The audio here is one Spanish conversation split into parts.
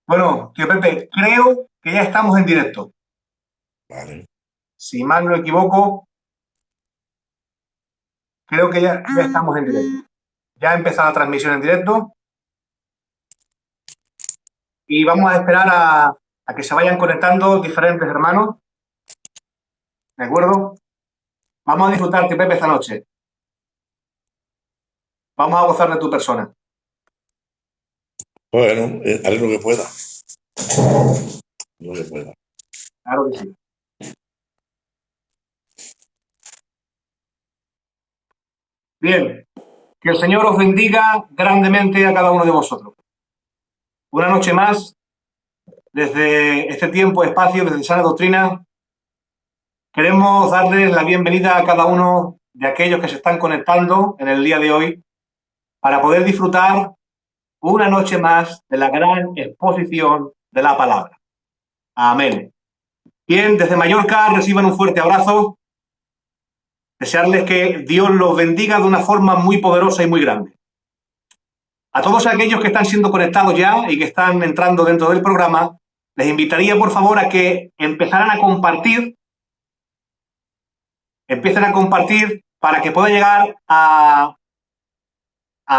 Bueno, tío Pepe, creo que ya estamos en directo. Vale. Si mal no equivoco, creo que ya estamos en directo. Ya ha empezado la transmisión en directo y vamos a esperar a que se vayan conectando diferentes hermanos, ¿de acuerdo? Vamos a disfrutar, tío Pepe, esta noche. Vamos a gozar de tu persona. Bueno, haré lo que pueda. Lo que pueda. Claro que sí. Bien, que el Señor os bendiga grandemente a cada uno de vosotros. Una noche más, desde este tiempo, espacio, desde Sana Doctrina, queremos darles la bienvenida a cada uno de aquellos que se están conectando en el día de hoy para poder disfrutar una noche más de la gran exposición de la palabra. Amén. Bien, desde Mallorca reciban un fuerte abrazo. Desearles que Dios los bendiga de una forma muy poderosa y muy grande. A todos aquellos que están siendo conectados ya y que están entrando dentro del programa, les invitaría por favor a que empezaran a compartir, empiecen a compartir para que pueda llegar a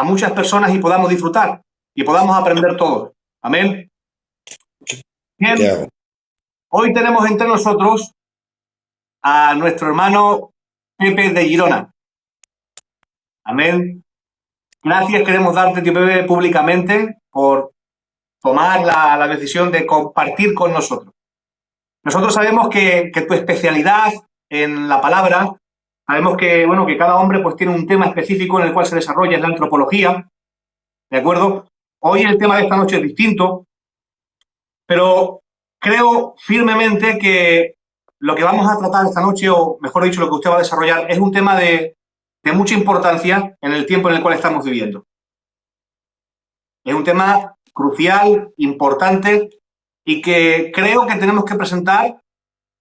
muchas personas y podamos disfrutar y podamos aprender todos. Amén. ¿Qué Bien, hago? hoy tenemos entre nosotros a nuestro hermano Pepe de Girona. Amén. Gracias queremos darte, tío Pepe, públicamente por tomar la decisión de compartir con nosotros. Nosotros sabemos que tu especialidad en la palabra, sabemos que, bueno, que cada hombre pues tiene un tema específico en el cual se desarrolla, es la antropología, ¿de acuerdo? Hoy el tema de esta noche es distinto, pero creo firmemente que lo que vamos a tratar esta noche, o mejor dicho, lo que usted va a desarrollar, es un tema de mucha importancia en el tiempo en el cual estamos viviendo. Es un tema crucial, importante, y que creo que tenemos que presentar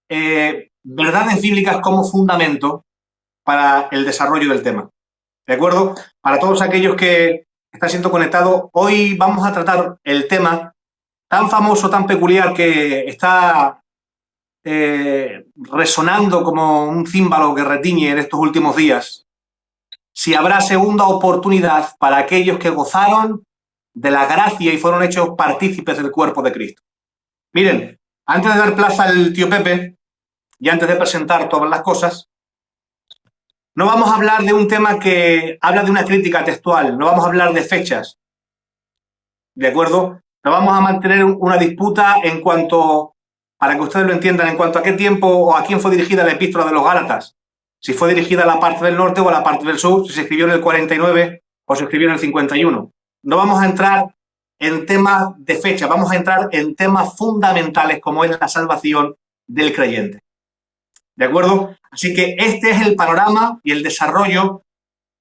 verdades bíblicas como fundamento para el desarrollo del tema. ¿De acuerdo? Para todos aquellos que están siendo conectados, hoy vamos a tratar el tema tan famoso, tan peculiar, que está resonando como un címbalo que retiñe en estos últimos días. Si habrá segunda oportunidad para aquellos que gozaron de la gracia y fueron hechos partícipes del cuerpo de Cristo. Miren, antes de dar plaza al tío Pepe y antes de presentar todas las cosas, no vamos a hablar de un tema que habla de una crítica textual, no vamos a hablar de fechas, ¿de acuerdo? No vamos a mantener una disputa en cuanto, para que ustedes lo entiendan, en cuanto a qué tiempo o a quién fue dirigida la epístola de los Gálatas. Si fue dirigida a la parte del norte o a la parte del sur, si se escribió en el 49 o se escribió en el 51. No vamos a entrar en temas de fecha, vamos a entrar en temas fundamentales como es la salvación del creyente. ¿De acuerdo? Así que este es el panorama y el desarrollo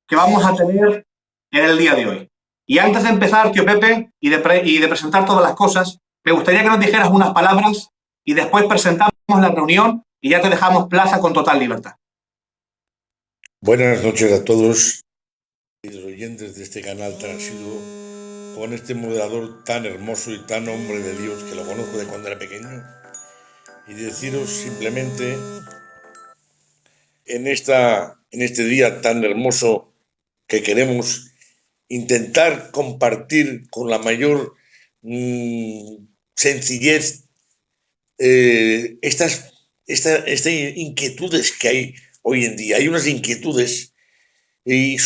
que vamos a tener en el día de hoy. Y antes de empezar, tío Pepe, y de presentar todas las cosas, me gustaría que nos dijeras unas palabras y después presentamos la reunión y ya te dejamos plaza con total libertad. Buenas noches a todos los oyentes de este canal tan asiduo, con este moderador tan hermoso y tan hombre de Dios que lo conozco de cuando era pequeño. Y deciros simplemente en este día tan hermoso que queremos intentar compartir con la mayor sencillez estas inquietudes que hay hoy en día. Hay unas inquietudes y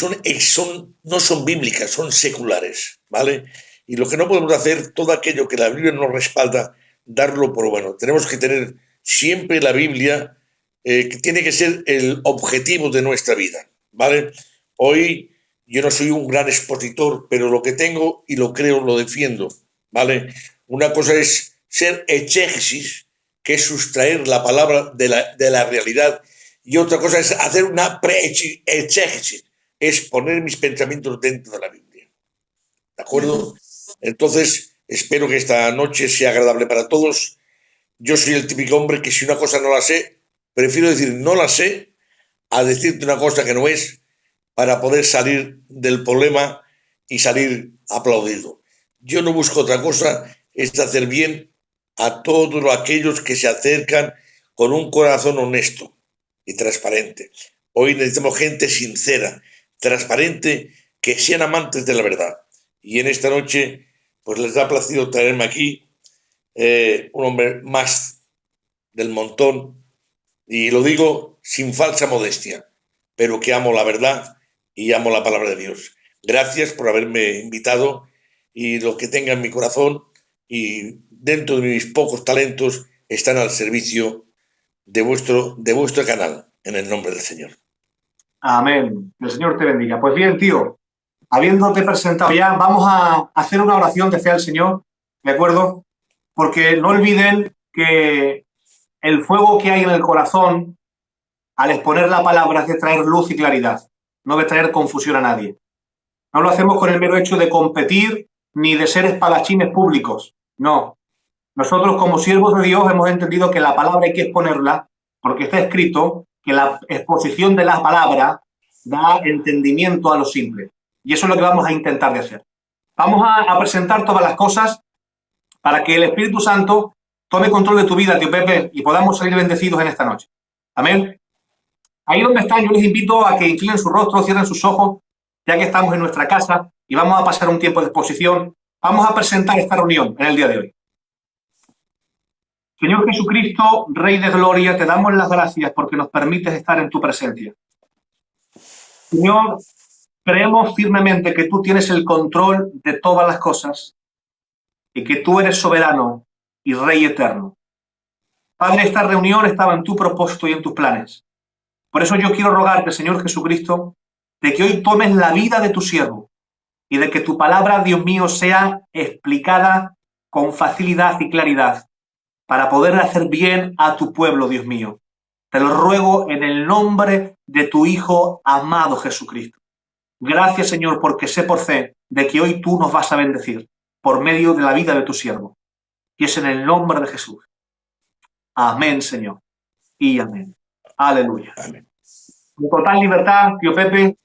no son bíblicas, son seculares, ¿vale? Y lo que no podemos hacer, todo aquello que la Biblia nos respalda, darlo por bueno. Tenemos que tener siempre la Biblia, que tiene que ser el objetivo de nuestra vida, ¿vale? Hoy yo no soy un gran expositor, pero lo que tengo y lo creo lo defiendo, ¿vale? Una cosa es ser exégesis, que es sustraer la palabra de la realidad, y otra cosa es hacer una pre-exégesis, es poner mis pensamientos dentro de la Biblia. ¿De acuerdo? Entonces, espero que esta noche sea agradable para todos. Yo soy el típico hombre que si una cosa no la sé, prefiero decir no la sé a decirte una cosa que no es para poder salir del problema y salir aplaudido. Yo no busco otra cosa, es hacer bien a todos aquellos que se acercan con un corazón honesto y transparente. Hoy necesitamos gente sincera, transparente, que sean amantes de la verdad. Y en esta noche, pues les ha placido traerme aquí un hombre más del montón, y lo digo sin falsa modestia, pero que amo la verdad y amo la palabra de Dios. Gracias por haberme invitado, y lo que tenga en mi corazón y dentro de mis pocos talentos están al servicio de vuestro canal, en el nombre del Señor. Amén. El Señor te bendiga. Pues bien, tío, habiéndote presentado ya, vamos a hacer una oración de fe al Señor, ¿de acuerdo? Porque no olviden que el fuego que hay en el corazón al exponer la palabra es de traer luz y claridad, no de traer confusión a nadie. No lo hacemos con el mero hecho de competir ni de ser espadachines públicos, no. Nosotros como siervos de Dios hemos entendido que la palabra hay que exponerla porque está escrito que la exposición de la palabra da entendimiento a los simples. Y eso es lo que vamos a intentar de hacer. Vamos a presentar todas las cosas para que el Espíritu Santo tome control de tu vida, tío Pepe, y podamos salir bendecidos en esta noche. Amén. Ahí donde están, yo les invito a que inclinen su rostro, cierren sus ojos, ya que estamos en nuestra casa y vamos a pasar un tiempo de exposición. Vamos a presentar esta reunión en el día de hoy. Señor Jesucristo, Rey de Gloria, te damos las gracias porque nos permites estar en tu presencia. Señor, creemos firmemente que tú tienes el control de todas las cosas y que tú eres soberano y Rey eterno. Padre, esta reunión estaba en tu propósito y en tus planes. Por eso yo quiero rogarte, Señor Jesucristo, de que hoy tomes la vida de tu siervo y de que tu palabra, Dios mío, sea explicada con facilidad y claridad para poder hacer bien a tu pueblo, Dios mío. Te lo ruego en el nombre de tu Hijo amado Jesucristo. Gracias, Señor, porque sé por fe de que hoy tú nos vas a bendecir por medio de la vida de tu siervo. Y es en el nombre de Jesús. Amén, Señor. Y amén. Aleluya. Amén. Con total libertad, tío Pepe,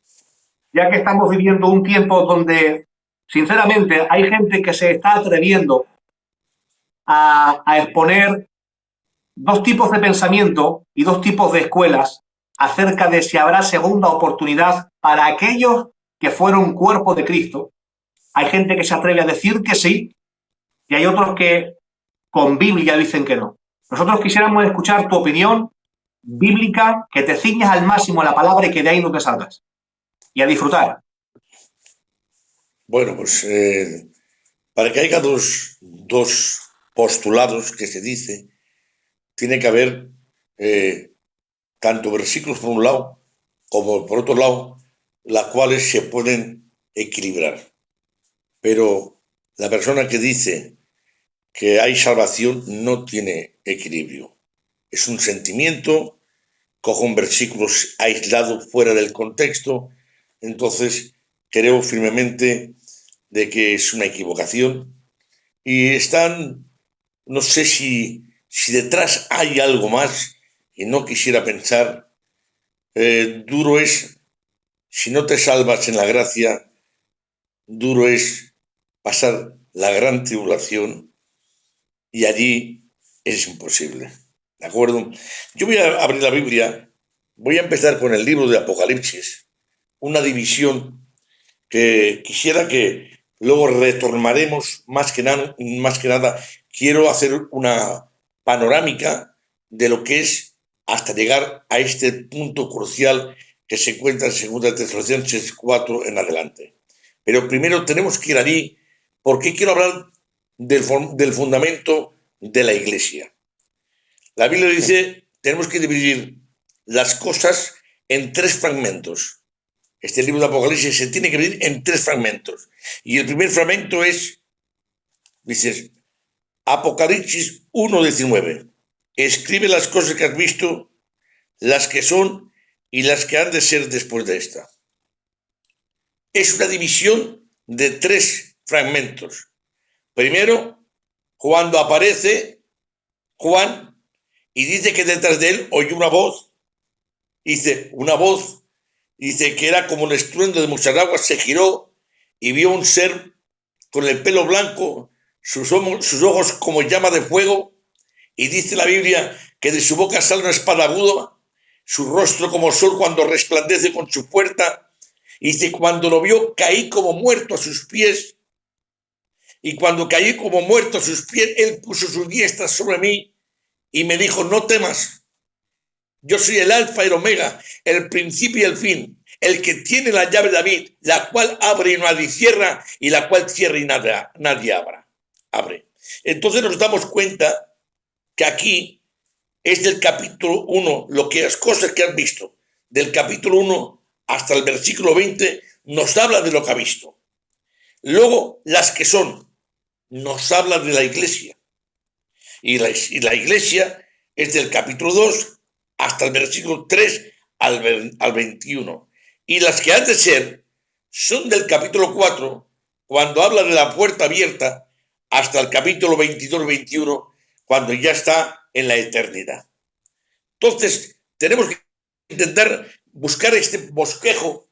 ya que estamos viviendo un tiempo donde, sinceramente, hay gente que se está atreviendo a exponer dos tipos de pensamiento y dos tipos de escuelas acerca de si habrá segunda oportunidad para aquellos que fueron cuerpo de Cristo. Hay gente que se atreve a decir que sí y hay otros que con Biblia dicen que no. Nosotros quisiéramos escuchar tu opinión bíblica, que te ciñas al máximo a la palabra y que de ahí no te salgas. Y a disfrutar. Bueno, pues para que haya dos postulados que se dice, tiene que haber tanto versículos por un lado como por otro lado, las cuales se pueden equilibrar. Pero la persona que dice que hay salvación no tiene equilibrio. Es un sentimiento, coge un versículo aislado fuera del contexto, entonces creo firmemente de que es una equivocación y están, no sé si detrás hay algo más y no quisiera pensar. Duro es, si no te salvas en la gracia, duro es pasar la gran tribulación y allí es imposible. ¿De acuerdo? Yo voy a abrir la Biblia, voy a empezar con el libro de Apocalipsis, una división que quisiera que luego retornaremos más que nada. Quiero hacer una panorámica de lo que es hasta llegar a este punto crucial que se encuentra en 2 Tesalonicenses 4 en adelante. Pero primero tenemos que ir allí porque quiero hablar del fundamento de la Iglesia. La Biblia dice, tenemos que dividir las cosas en tres fragmentos. Este libro de Apocalipsis se tiene que dividir en tres fragmentos. Y el primer fragmento es, dices, Apocalipsis 1:19. Escribe las cosas que has visto, las que son y las que han de ser después de esta. Es una división de tres fragmentos. Primero, cuando aparece Juan y dice que detrás de él oyó una voz, dice que era como el estruendo de muchas aguas, se giró y vio un ser con el pelo blanco, sus ojos como llama de fuego, y dice la Biblia que de su boca sale una espada aguda, su rostro como sol cuando resplandece con su puerta. Y dice, cuando lo vio, caí como muerto a sus pies, y cuando caí como muerto a sus pies, él puso su diestra sobre mí y me dijo, no temas, yo soy el alfa y el omega, el principio y el fin, el que tiene la llave de David, la cual abre y nadie cierra, y la cual cierra y nadie abre. Entonces nos damos cuenta que aquí es del capítulo 1, las cosas que has visto, del capítulo 1 hasta el versículo 20, nos habla de lo que ha visto. Luego, las que son, nos habla de la iglesia. Y la iglesia es del capítulo 2 hasta el versículo 3 al 21. Y las que han de ser son del capítulo 4, cuando habla de la puerta abierta, hasta el capítulo 22-21, cuando ya está en la eternidad. Entonces, tenemos que intentar buscar este bosquejo,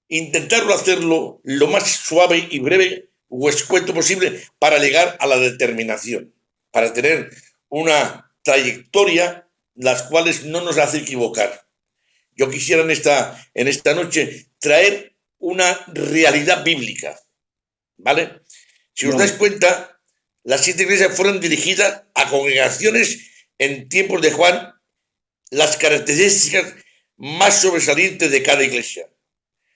intentarlo hacerlo lo más suave y breve o escueto posible para llegar a la determinación, para tener una trayectoria las cuales no nos hace equivocar. Yo quisiera en esta noche traer una realidad bíblica, ¿vale? Si os dais cuenta, las 7 iglesias fueron dirigidas a congregaciones en tiempos de Juan, las características más sobresalientes de cada iglesia.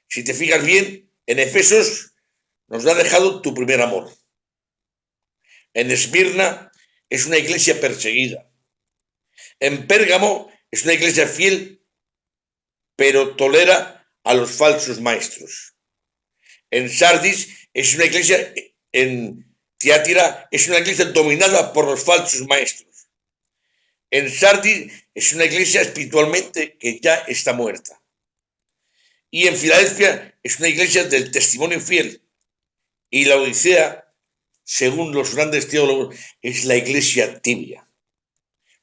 Si te fijas bien, en Efesos nos ha dejado tu primer amor. En Esmirna es una iglesia perseguida. En Pérgamo es una iglesia fiel, pero tolera a los falsos maestros. En Sardis es una iglesia, en Tiátira es una iglesia dominada por los falsos maestros. En Sardis es una iglesia espiritualmente que ya está muerta. Y en Filadelfia es una iglesia del testimonio fiel. Y la Odisea, según los grandes teólogos, es la iglesia tibia.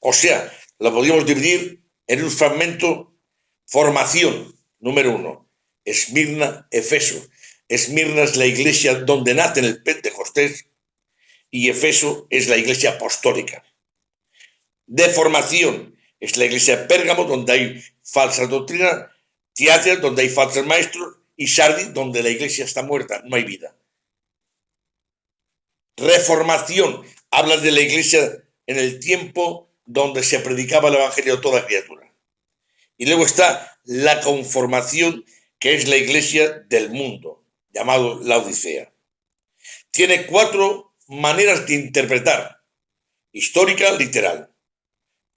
O sea, la podríamos dividir en un fragmento: formación, número 1, Esmirna, Efeso. Esmirna es la iglesia donde nace el Pentecostés y Efeso es la iglesia apostólica. De formación es la iglesia de Pérgamo, donde hay falsas doctrinas, Tiátira, donde hay falsos maestros, y Sardis, donde la iglesia está muerta, no hay vida. Reformación habla de la iglesia en el tiempo donde se predicaba el evangelio a toda criatura. Y luego está la conformación, que es la iglesia del mundo, llamado la Odisea. Tiene 4 maneras de interpretar: histórica, literal;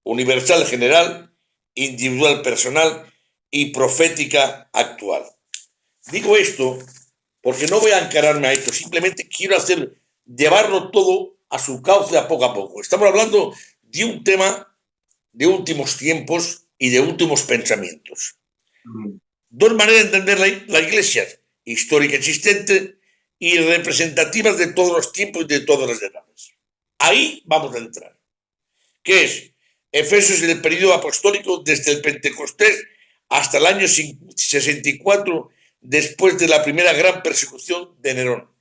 universal, general; individual, personal; y profética, actual. Digo esto porque no voy a encararme a esto, simplemente quiero llevarlo todo a su cauce a poco. Estamos hablando de un tema de últimos tiempos y de últimos pensamientos. 2 maneras de entender la iglesia: histórica, existente, y representativas de todos los tiempos y de todas las edades. Ahí vamos a entrar. ¿Qué es? Efesios es el periodo apostólico desde el Pentecostés hasta el año 64, después de la primera gran persecución de Nerón.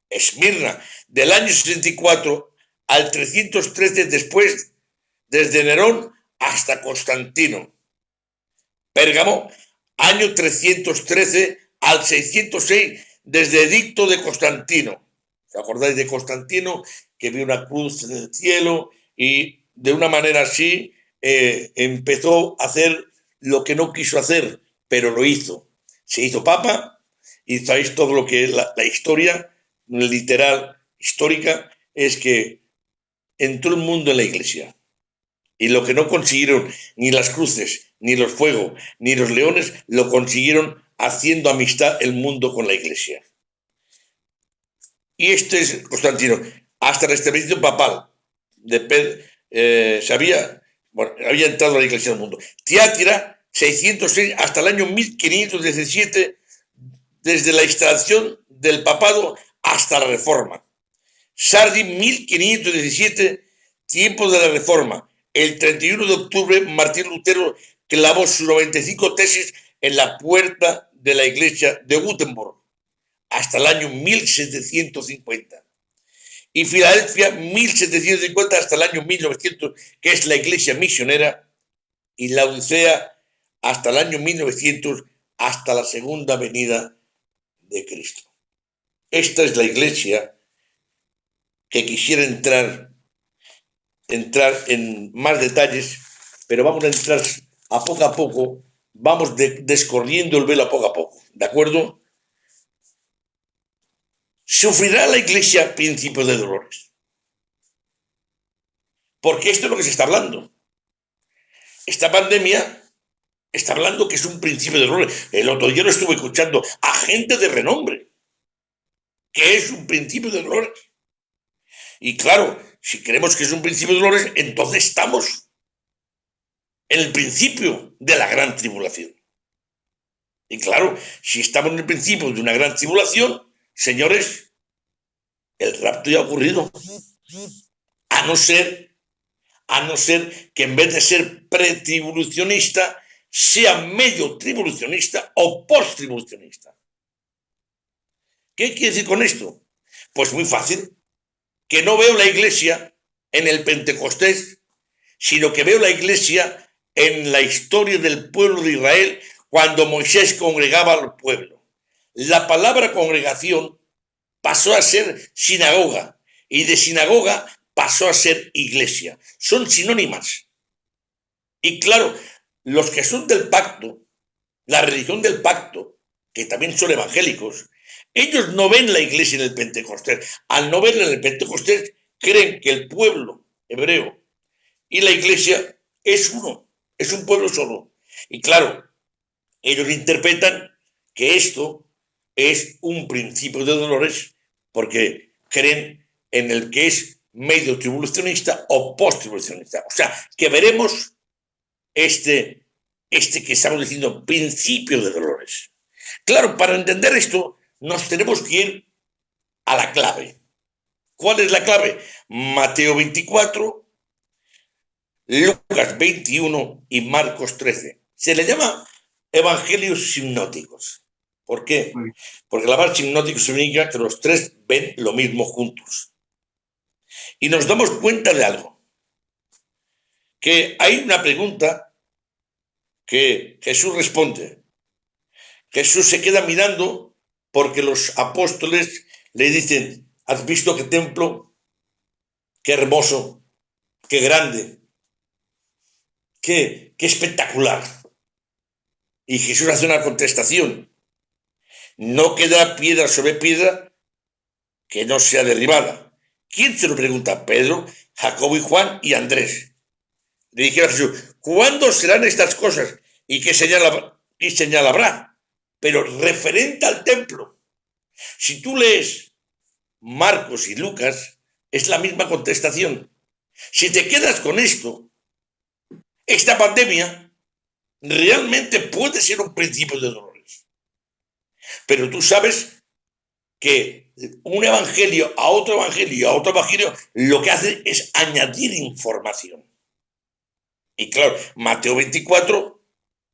Esmirna, del año 64 al 313 después, desde Nerón hasta Constantino. Pérgamo, año 313 al 606, desde edicto de Constantino. ¿Os acordáis de Constantino, que vio una cruz en el cielo y de una manera así empezó a hacer lo que no quiso hacer, pero lo hizo? Se hizo papa, y sabéis todo lo que es la historia literal, histórica, es que entró el mundo en la iglesia. Y lo que no consiguieron ni las cruces, ni los fuegos, ni los leones, lo consiguieron haciendo amistad el mundo con la iglesia. Y este es Constantino, hasta el establecimiento papal. Había entrado a la iglesia del mundo. Tiátira, 606 hasta el año 1517, desde la instalación del papado hasta la reforma. Sardis, 1517, tiempo de la reforma. El 31 de octubre, Martín Lutero clavó sus 95 tesis en la puerta de la iglesia de Gutenberg hasta el año 1750. y Filadelfia 1750 hasta el año 1900, que es la iglesia misionera, y la Odisea hasta el año 1900, hasta la segunda venida de Cristo. Esta es la iglesia que quisiera entrar en más detalles, pero vamos a entrar a poco, vamos descorriendo el velo a poco, ¿de acuerdo? ¿Sufrirá la iglesia principio de dolores? Porque esto es lo que se está hablando. Esta pandemia está hablando que es un principio de dolores. El otro día lo estuve escuchando a gente de renombre, que es un principio de dolores. Y claro, si creemos que es un principio de dolores, entonces estamos en el principio de la gran tribulación. Y claro, si estamos en el principio de una gran tribulación, señores, el rapto ya ha ocurrido. A no ser que en vez de ser pretribulacionista, sea medio tribulacionista o post-tribulacionista. ¿Qué quiere decir con esto? Pues muy fácil, que no veo la iglesia en el Pentecostés, sino que veo la iglesia en la historia del pueblo de Israel cuando Moisés congregaba al pueblo. La palabra congregación pasó a ser sinagoga y de sinagoga pasó a ser iglesia. Son sinónimas. Y claro, los que son del pacto, la religión del pacto, que también son evangélicos, ellos no ven la iglesia en el Pentecostés. Al no verla en el Pentecostés, creen que el pueblo hebreo y la iglesia es uno, es un pueblo solo. Y claro, ellos interpretan que esto es un principio de dolores porque creen en el que es medio tribulacionista o post-tribulacionista. O sea, que veremos este que estamos diciendo, principio de dolores. Claro, para entender esto, nos tenemos que ir a la clave. ¿Cuál es la clave? Mateo 24, Lucas 21 y Marcos 13. Se le llama evangelios sinópticos. ¿Por qué? Porque la palabra sinóptico significa que los tres ven lo mismo juntos. Y nos damos cuenta de algo. Que hay una pregunta que Jesús responde. Jesús se queda mirando porque los apóstoles le dicen, ¿has visto qué templo? Qué hermoso, qué grande, qué espectacular. Y Jesús hace una contestación. No queda piedra sobre piedra que no sea derribada. ¿Quién se lo pregunta? Pedro, Jacobo y Juan y Andrés. Le dijeron a Jesús, ¿cuándo serán estas cosas? ¿Y qué señal habrá? Pero referente al templo. Si tú lees Marcos y Lucas, es la misma contestación. Si te quedas con esto, esta pandemia realmente puede ser un principio de dolores. Pero tú sabes que un evangelio a otro evangelio y a otro evangelio lo que hace es añadir información. Y claro, Mateo 24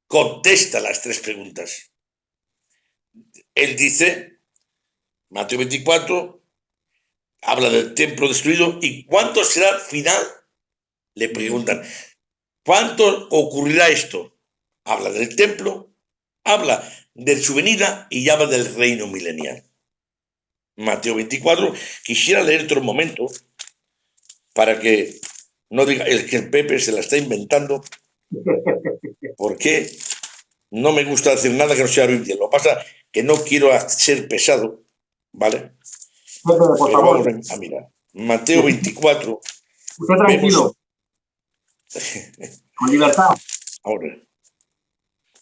contesta las tres preguntas. Él dice, Mateo 24, habla del templo destruido y ¿cuánto será el final? Le preguntan, ¿cuánto ocurrirá esto? Habla del templo, habla de su venida y habla del reino milenial. Mateo 24, quisiera leer otro momento para que no diga que el Pepe se la está inventando, porque no me gusta decir nada que no sea Biblia. Lo que pasa es que no quiero ser pesado, ¿vale? Pepe, por favor. Vamos a mirar. Mateo 24. Usted tranquilo. Con libertad. Ahora.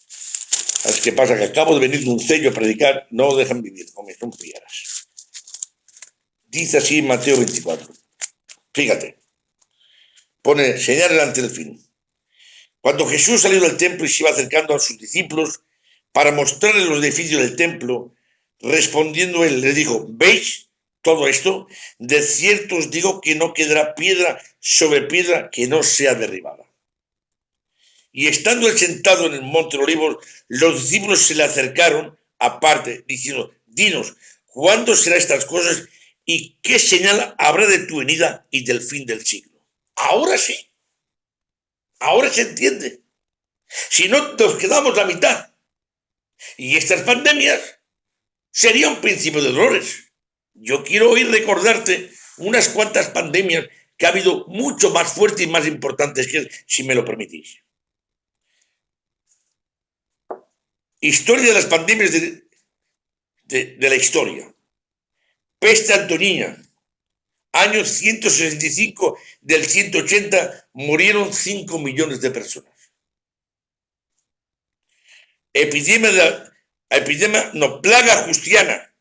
¿Sabes qué pasa? Que acabo de venir de un sello a predicar, no dejan vivir, como son piedras. Dice así Mateo 24. Fíjate. Pone señal ante el fin. Cuando Jesús salió del templo y se iba acercando a sus discípulos para mostrarles los edificios del templo, respondiendo él, les dijo, ¿veis todo esto? De cierto os digo que no quedará piedra sobre piedra que no sea derribada. Y estando él sentado en el monte de Olivos, los discípulos se le acercaron aparte, diciendo, dinos, ¿cuándo serán estas cosas ¿y qué señal habrá de tu venida y del fin del siglo? Ahora sí, ahora se entiende. Si no, nos quedamos la mitad. Y estas pandemias sería un principio de dolores. Yo quiero hoy recordarte unas cuantas pandemias que ha habido mucho más fuertes y más importantes que, si me lo permitís. Historia de las pandemias de la historia. Peste antonina. Año 165 del 180 murieron 5 millones de personas. Plaga justiana.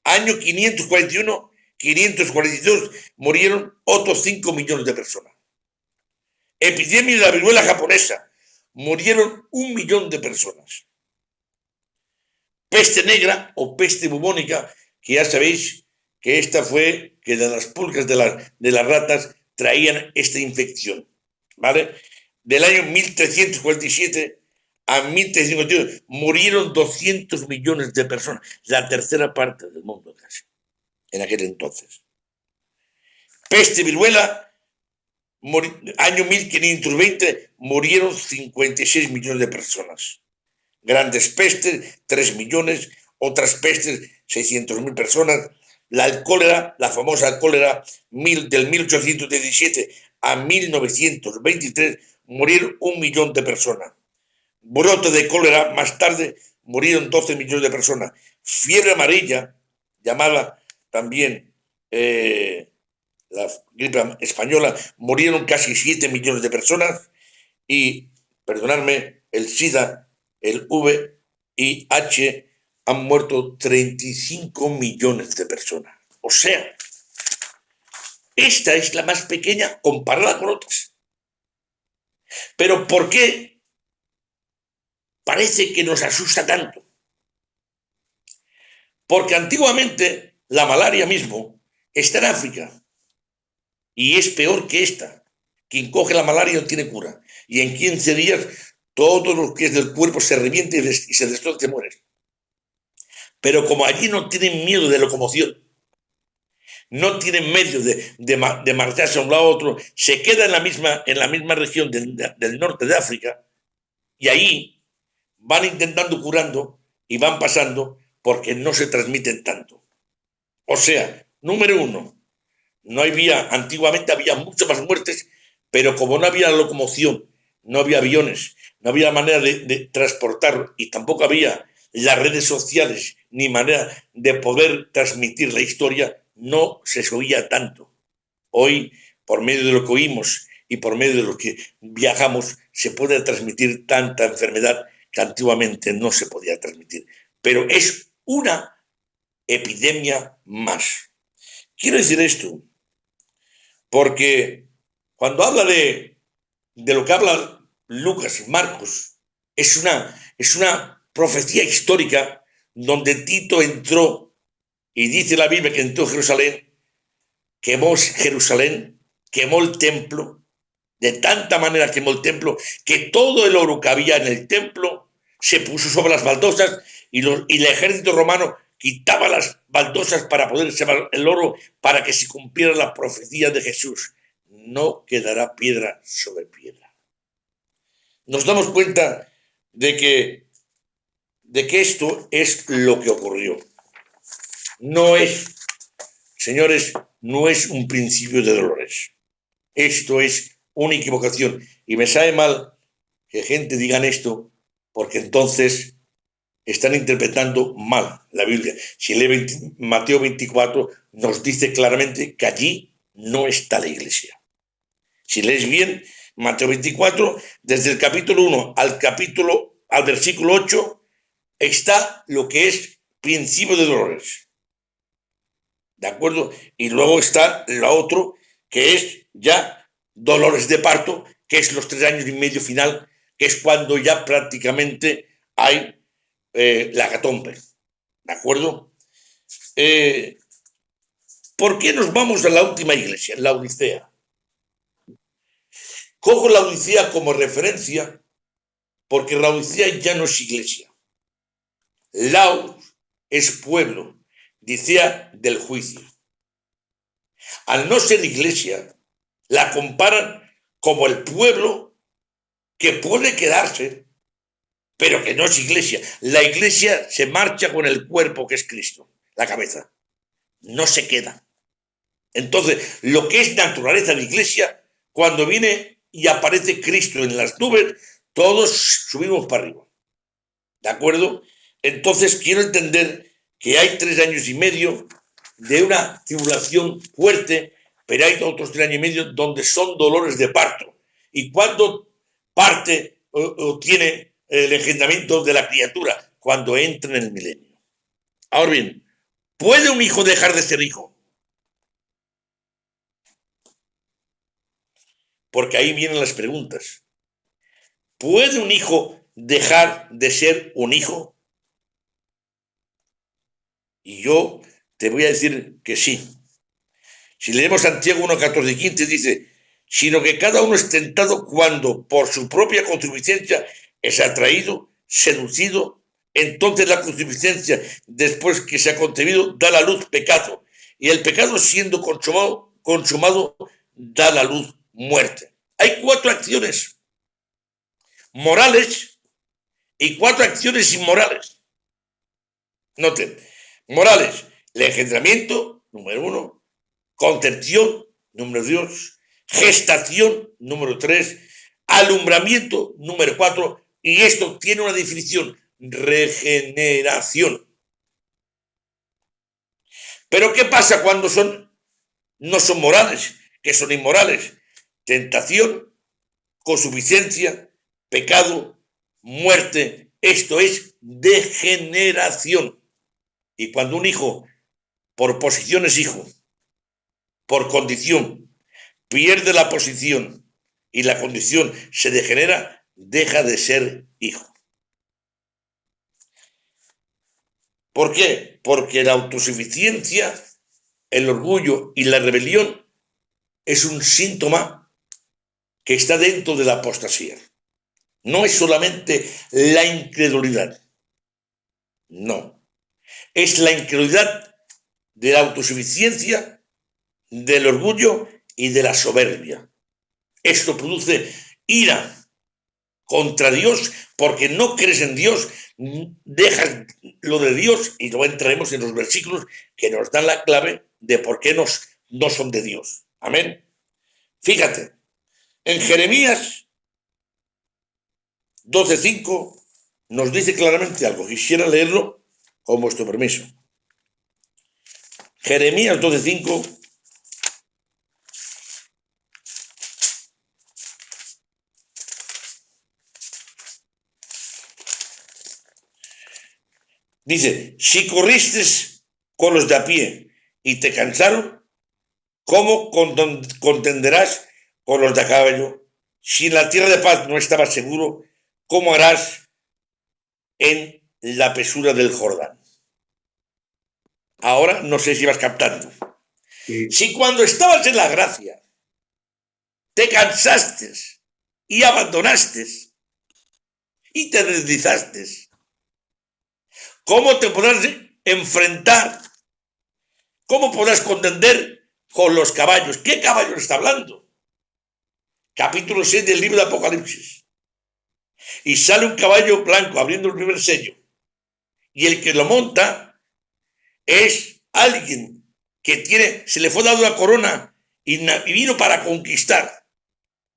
Año 541, 542 murieron otros 5 millones de personas. Epidemia de la viruela japonesa. Murieron 1 millón de personas. Peste negra o peste bubónica, que ya sabéis que esta fue que de las pulgas de las ratas traían esta infección, ¿vale? Del año 1347 a 1351 murieron 200 millones de personas, la tercera parte del mundo casi, en aquel entonces. Peste viruela, año 1520 murieron 56 millones de personas. Grandes pestes, 3 millones, otras pestes, 600.000 personas. La cólera, la famosa cólera del 1817 a 1923, murieron 1 millón de personas. Brote de cólera, más tarde, murieron 12 millones de personas. Fiebre amarilla, llamada también la gripe española, murieron casi 7 millones de personas. Y, perdonadme, el SIDA, el VIH, han muerto 35 millones de personas. O sea, esta es la más pequeña comparada con otras. Pero ¿por qué parece que nos asusta tanto? Porque antiguamente la malaria mismo está en África y es peor que esta. Quien coge la malaria no tiene cura. Y en 15 días todo lo que es del cuerpo se revienta y se destroza y te mueres. Pero como allí no tienen miedo de locomoción, no tienen medios de marcharse a un lado a otro, se queda en la misma región del norte de África y ahí van intentando curando y van pasando porque no se transmiten tanto. O sea, número uno, antiguamente había muchas más muertes, pero como no había locomoción, no había aviones, no había manera de transportar y tampoco había las redes sociales ni manera de poder transmitir la historia, no se oía tanto. Hoy, por medio de lo que oímos y por medio de lo que viajamos, se puede transmitir tanta enfermedad que antiguamente no se podía transmitir. Pero es una epidemia más. Quiero decir esto porque cuando habla de lo que habla Lucas y Marcos, es una profecía histórica donde Tito entró y dice la Biblia que entró a Jerusalén, quemó el templo, de tanta manera quemó el templo que todo el oro que había en el templo se puso sobre las baldosas y el ejército romano quitaba las baldosas para poder llevar el oro para que se cumpliera la profecía de Jesús. No quedará piedra sobre piedra. Nos damos cuenta de que esto es lo que ocurrió. No es, señores, no es un principio de dolores. Esto es una equivocación. Y me sabe mal que gente diga esto, porque entonces están interpretando mal la Biblia. Si lee Mateo 24, nos dice claramente que allí no está la iglesia. Si lees bien Mateo 24, desde el capítulo 1 al versículo 8, está lo que es principio de dolores. ¿De acuerdo? Y luego está lo otro, que es ya dolores de parto, que es los 3 años y medio final, que es cuando ya prácticamente hay la hecatombe. ¿De acuerdo? ¿Por qué nos vamos a la última iglesia, la Odisea? Cojo la Odisea como referencia porque la Odisea ya no es iglesia. Laos es pueblo, Dicea del juicio. Al no ser iglesia, la comparan como el pueblo que puede quedarse, pero que no es iglesia. La iglesia se marcha con el cuerpo que es Cristo, la cabeza. No se queda. Entonces, lo que es naturaleza de iglesia, cuando viene y aparece Cristo en las nubes, todos subimos para arriba. ¿De acuerdo? Entonces, quiero entender que hay 3 años y medio de una tribulación fuerte, pero hay otros 3 años y medio donde son dolores de parto. ¿Y cuándo parte o tiene el engendramiento de la criatura? Cuando entra en el milenio. Ahora bien, ¿puede un hijo dejar de ser hijo? Porque ahí vienen las preguntas. ¿Puede un hijo dejar de ser un hijo? Y yo te voy a decir que sí. Si leemos Santiago 1, 14 y 15, dice, sino que cada uno es tentado cuando por su propia concupiscencia es atraído, seducido. Entonces la concupiscencia, después que se ha concebido, da a la luz pecado. Y el pecado, siendo consumado, da a la luz muerte. Hay 4 acciones morales y 4 acciones inmorales. Noten, morales, el engendramiento, número 1, concepción, número 2, gestación, número 3, alumbramiento, número 4, y esto tiene una definición, regeneración. Pero ¿qué pasa cuando no son morales, que son inmorales? Tentación, consuficiencia, pecado, muerte. Esto es degeneración. Y cuando un hijo, por posición es hijo, por condición, pierde la posición y la condición se degenera, deja de ser hijo. ¿Por qué? Porque la autosuficiencia, el orgullo y la rebelión es un síntoma que está dentro de la apostasía. No es solamente la incredulidad, no. Es la incredulidad de la autosuficiencia, del orgullo y de la soberbia. Esto produce ira contra Dios porque no crees en Dios, dejas lo de Dios y luego entraremos en los versículos que nos dan la clave de por qué no son de Dios. Amén. Fíjate, en Jeremías 12:5 nos dice claramente algo. Quisiera leerlo con vuestro permiso. Jeremías 12:5 dice, si corriste con los de a pie y te cansaron, ¿cómo contenderás con los de a caballo? Si en la tierra de paz no estabas seguro, ¿cómo harás en la espesura del Jordán? Ahora no sé si vas captando. Sí. Si cuando estabas en la gracia te cansaste y abandonaste y te deslizaste, ¿cómo te podrás enfrentar? ¿Cómo podrás contender con los caballos? ¿Qué caballo está hablando? Capítulo 6 del libro de Apocalipsis. Y sale un caballo blanco abriendo el primer sello. Y el que lo monta es alguien que se le fue dado una corona y vino para conquistar.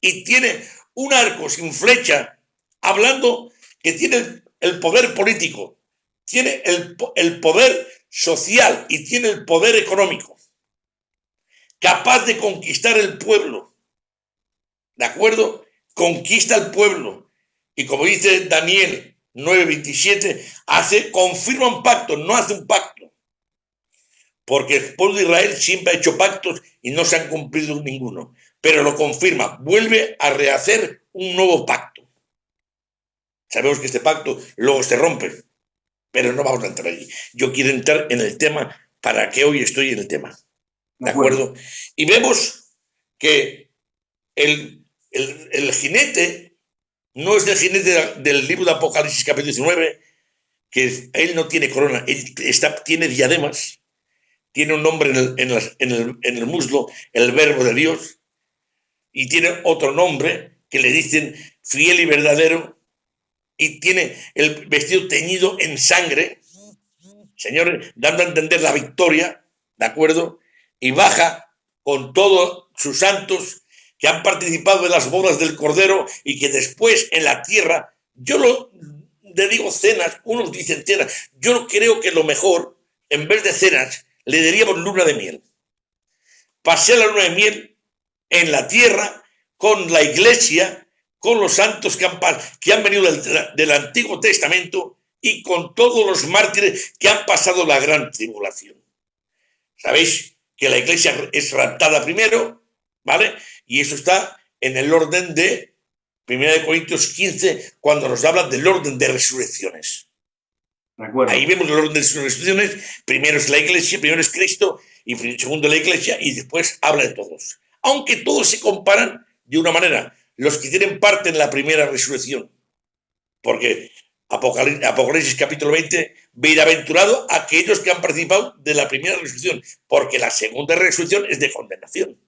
Y tiene un arco sin flecha, hablando que tiene el poder político, tiene el poder social y tiene el poder económico, capaz de conquistar el pueblo. ¿De acuerdo? Conquista el pueblo. Y como dice Daniel 9:27, confirma un pacto, no hace un pacto. Porque el pueblo de Israel siempre ha hecho pactos y no se han cumplido ninguno. Pero lo confirma, vuelve a rehacer un nuevo pacto. Sabemos que este pacto luego se rompe, pero no vamos a entrar allí. Yo quiero entrar en el tema para que hoy estoy en el tema. ¿De acuerdo? Y vemos que el jinete no es el jinete del libro de Apocalipsis capítulo 19, que él no tiene corona, él tiene diademas, tiene un nombre en el muslo, el Verbo de Dios, y tiene otro nombre que le dicen fiel y verdadero, y tiene el vestido teñido en sangre, señores, dando a entender la victoria, ¿de acuerdo? Y baja con todos sus santos que han participado en las bodas del Cordero y que después en la tierra, le digo cenas, unos dicen cenas, yo creo que lo mejor, en vez de cenas, le daríamos luna de miel. Pasé la luna de miel en la tierra con la iglesia, con los santos que han venido del Antiguo Testamento y con todos los mártires que han pasado la gran tribulación. Sabéis que la iglesia es raptada primero, ¿vale? Y eso está en el orden de 1 Corintios 15, cuando nos habla del orden de resurrecciones. Ahí vemos el orden de resurrecciones. Primero es la iglesia, primero es Cristo, y segundo la iglesia, y después habla de todos. Aunque todos se comparan de una manera. Los que tienen parte en la primera resurrección. Porque Apocalipsis capítulo 20, bienaventurado aquellos que han participado de la primera resurrección, porque la segunda resurrección es de condenación.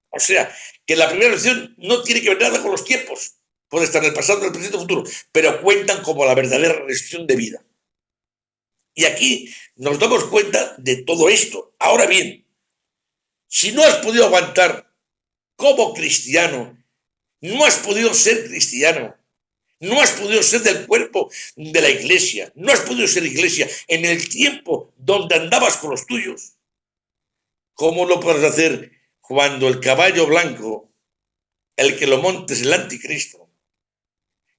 O sea, que la primera resurrección no tiene que ver nada con los tiempos. Puede estar en el pasado, en el presente, en el futuro, pero cuentan como la verdadera resurrección de vida. Y aquí nos damos cuenta de todo esto. Ahora bien, si no has podido aguantar como cristiano, no has podido ser cristiano, no has podido ser del cuerpo de la iglesia, no has podido ser iglesia en el tiempo donde andabas con los tuyos, ¿cómo lo puedes hacer cuando el caballo blanco, el que lo monte es el anticristo?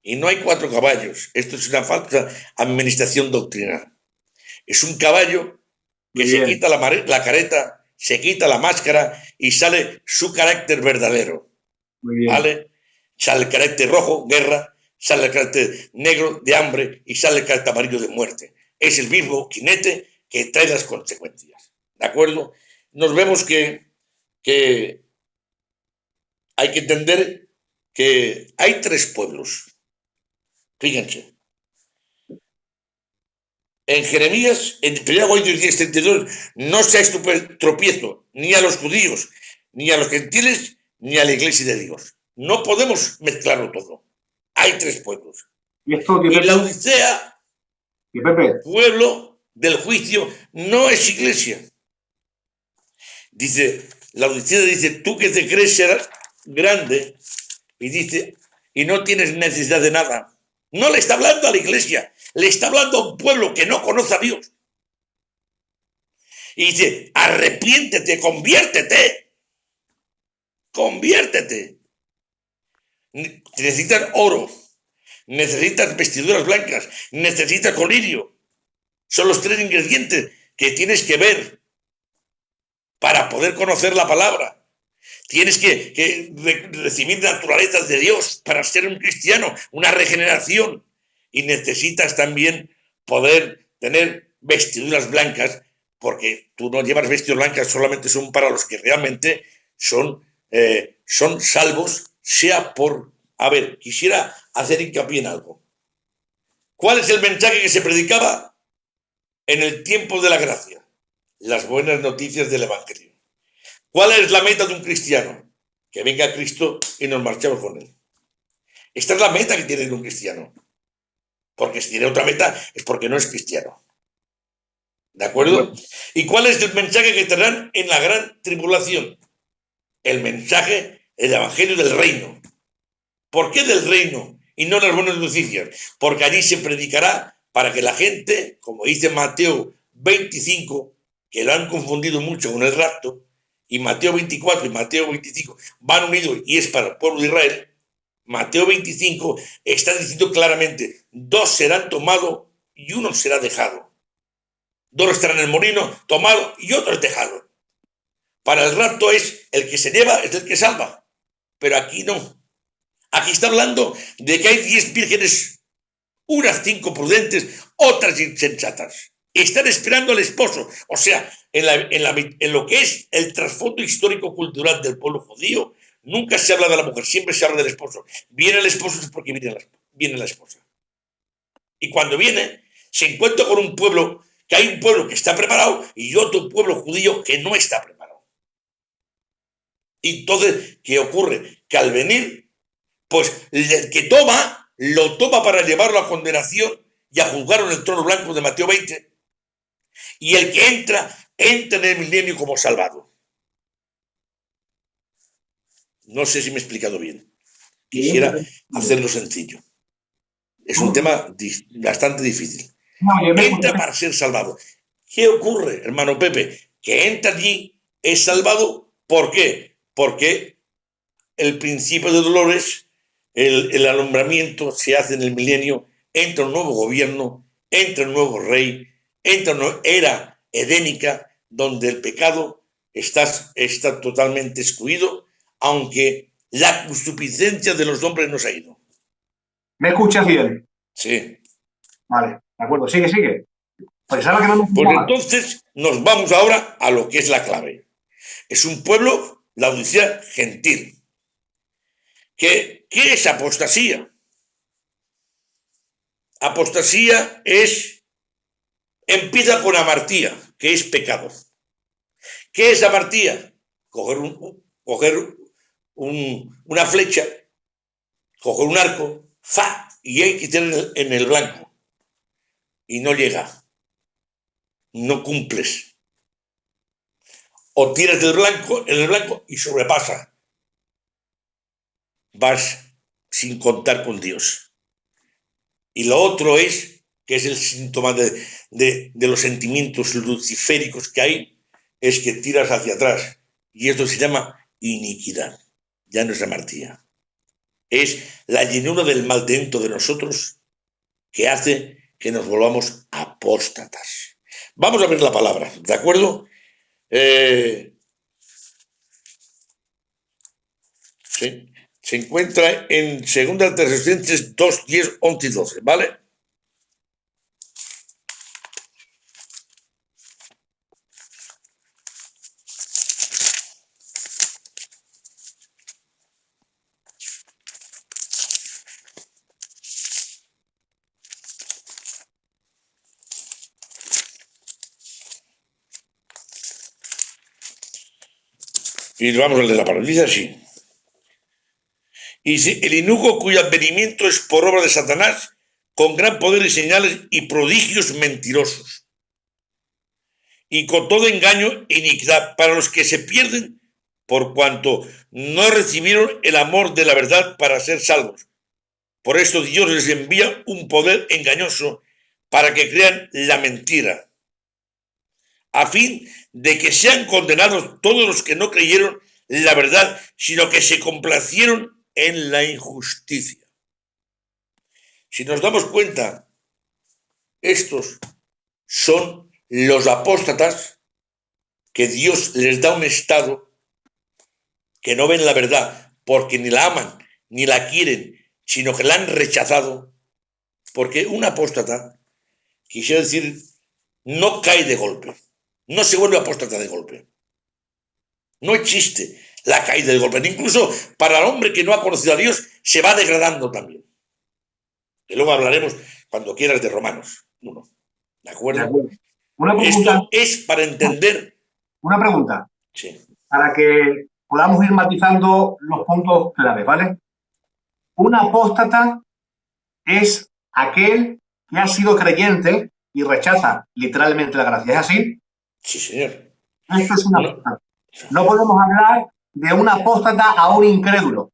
Y no hay 4 caballos. Esto es una falsa administración doctrinal. Es un caballo que se quita la careta, se quita la máscara y sale su carácter verdadero. ¿Vale? Sale el carácter rojo, guerra, sale el carácter negro, de hambre, y sale el carácter amarillo, de muerte. Es el mismo jinete que trae las consecuencias. ¿De acuerdo? Nos vemos que hay que entender que hay 3 pueblos. Fíjense. En Jeremías, en 1 Corintios 10:32, no seáis tropiezo ni a los judíos, ni a los gentiles, ni a la iglesia de Dios. No podemos mezclarlo todo. Hay 3 pueblos. Y la Odisea, pueblo del juicio, no es iglesia. Dice, la Odisea dice, tú que te crees ser grande, y dice, y no tienes necesidad de nada. No le está hablando a la iglesia, le está hablando a un pueblo que no conoce a Dios. Y dice, arrepiéntete, conviértete. Conviértete. Necesitas oro, necesitas vestiduras blancas, necesitas colirio. Son los 3 ingredientes que tienes que ver para poder conocer la palabra. Tienes que recibir naturalezas de Dios para ser un cristiano, una regeneración. Y necesitas también poder tener vestiduras blancas, porque tú no llevas vestiduras blancas, solamente son para los que realmente son salvos, sea por... A ver, quisiera hacer hincapié en algo. ¿Cuál es el mensaje que se predicaba en el tiempo de la gracia? Las buenas noticias del Evangelio. ¿Cuál es la meta de un cristiano? Que venga Cristo y nos marchemos con él. Esta es la meta que tiene un cristiano. Porque si tiene otra meta es porque no es cristiano. ¿De acuerdo? ¿Y cuál es el mensaje que tendrán en la gran tribulación? El mensaje, el evangelio del reino. ¿Por qué del reino y no las buenas noticias? Porque allí se predicará para que la gente, como dice Mateo 25, que lo han confundido mucho con el rapto, y Mateo 24 y Mateo 25 van unidos y es para el pueblo de Israel. Mateo 25 está diciendo claramente, 2 serán tomados y 1 será dejado. 2 estarán en el molino tomado y otro es dejado. Para el rapto es el que se lleva, es el que salva. Pero aquí no. Aquí está hablando de que hay 10 vírgenes, unas 5 prudentes, otras insensatas. Están esperando al esposo. O sea, en lo que es el trasfondo histórico-cultural del pueblo judío, nunca se habla de la mujer, siempre se habla del esposo. Viene el esposo es porque viene la esposa. Y cuando viene, se encuentra con un pueblo que hay un pueblo que está preparado y otro pueblo judío que no está preparado. Y entonces, ¿qué ocurre? Que al venir, pues el que toma, lo toma para llevarlo a condenación y a juzgar en el trono blanco de Mateo 20. Y el que entra en el milenio como salvado. No sé si me he explicado bien. Quisiera hacerlo sencillo. Es un tema bastante difícil. Entra para ser salvado. ¿Qué ocurre, hermano Pepe? Que entra allí, es salvado. ¿Por qué? Porque el principio de dolores, el alumbramiento se hace en el milenio, entra un nuevo gobierno, entra un nuevo rey, entra una era edénica donde el pecado está totalmente excluido, aunque la concupiscencia de los hombres no se ha ido. ¿Me escuchas bien? Sí. Vale, de acuerdo, sigue. Pensaba que no me Pues entonces nos vamos ahora a lo que es la clave. Es un pueblo, la Odisea, gentil. ¿Qué es apostasía? Apostasía empieza con amartía, que es pecado. ¿Qué es amartía? Coger una flecha, coger un arco, y hay que tirar en el blanco. Y no llega. No cumples. O tiras en el blanco y sobrepasa. Vas sin contar con Dios. Y lo otro que es el síntoma de los sentimientos luciféricos que hay, es que tiras hacia atrás. Y esto se llama iniquidad. Ya no es amartía. Es la llenura del mal dentro de nosotros que hace que nos volvamos apóstatas. Vamos a ver la palabra, ¿de acuerdo? Sí. Se encuentra en 2 Tesalonicenses 2, 10, 11 y 12, ¿vale? Y vamos a leer la palabra. Dice así. Y si el inicuo cuyo advenimiento es por obra de Satanás, con gran poder y señales y prodigios mentirosos, y con todo engaño e iniquidad para los que se pierden por cuanto no recibieron el amor de la verdad para ser salvos. Por esto Dios les envía un poder engañoso para que crean la mentira, a fin de que sean condenados todos los que no creyeron la verdad, sino que se complacieron en la injusticia. Si nos damos cuenta, estos son los apóstatas que Dios les da un estado que no ven la verdad porque ni la aman ni la quieren, sino que la han rechazado. Porque un apóstata, quisiera decir, no cae de golpe, no se vuelve apóstata de golpe. No existe la caída de golpe. Incluso para el hombre que no ha conocido a Dios se va degradando también. Que luego hablaremos cuando quieras de Romanos 1. ¿De acuerdo? De acuerdo. Una pregunta, esto es para entender. Una pregunta. Sí. Para que podamos ir matizando los puntos clave, ¿vale? Un apóstata es aquel que ha sido creyente y rechaza literalmente la gracia. ¿Es así? Sí, señor. Esto es un apóstata. No podemos hablar de un apóstata a un incrédulo.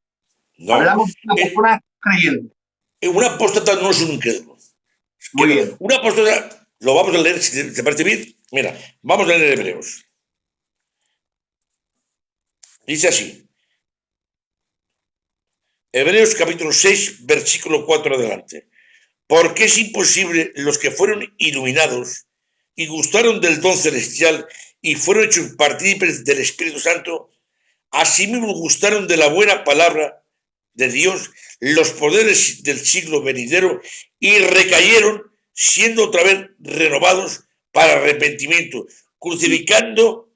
No. Hablamos de una persona creyente. Un apóstata no es un incrédulo. Muy bien. Un apóstata, lo vamos a leer, si te parece bien. Mira, vamos a leer Hebreos. Dice así. Hebreos capítulo 6, versículo 4 adelante. Porque es imposible los que fueron iluminados y gustaron del don celestial y fueron hechos partícipes del Espíritu Santo, asimismo gustaron de la buena palabra de Dios, los poderes del siglo venidero, y recayeron, siendo otra vez renovados para arrepentimiento, crucificando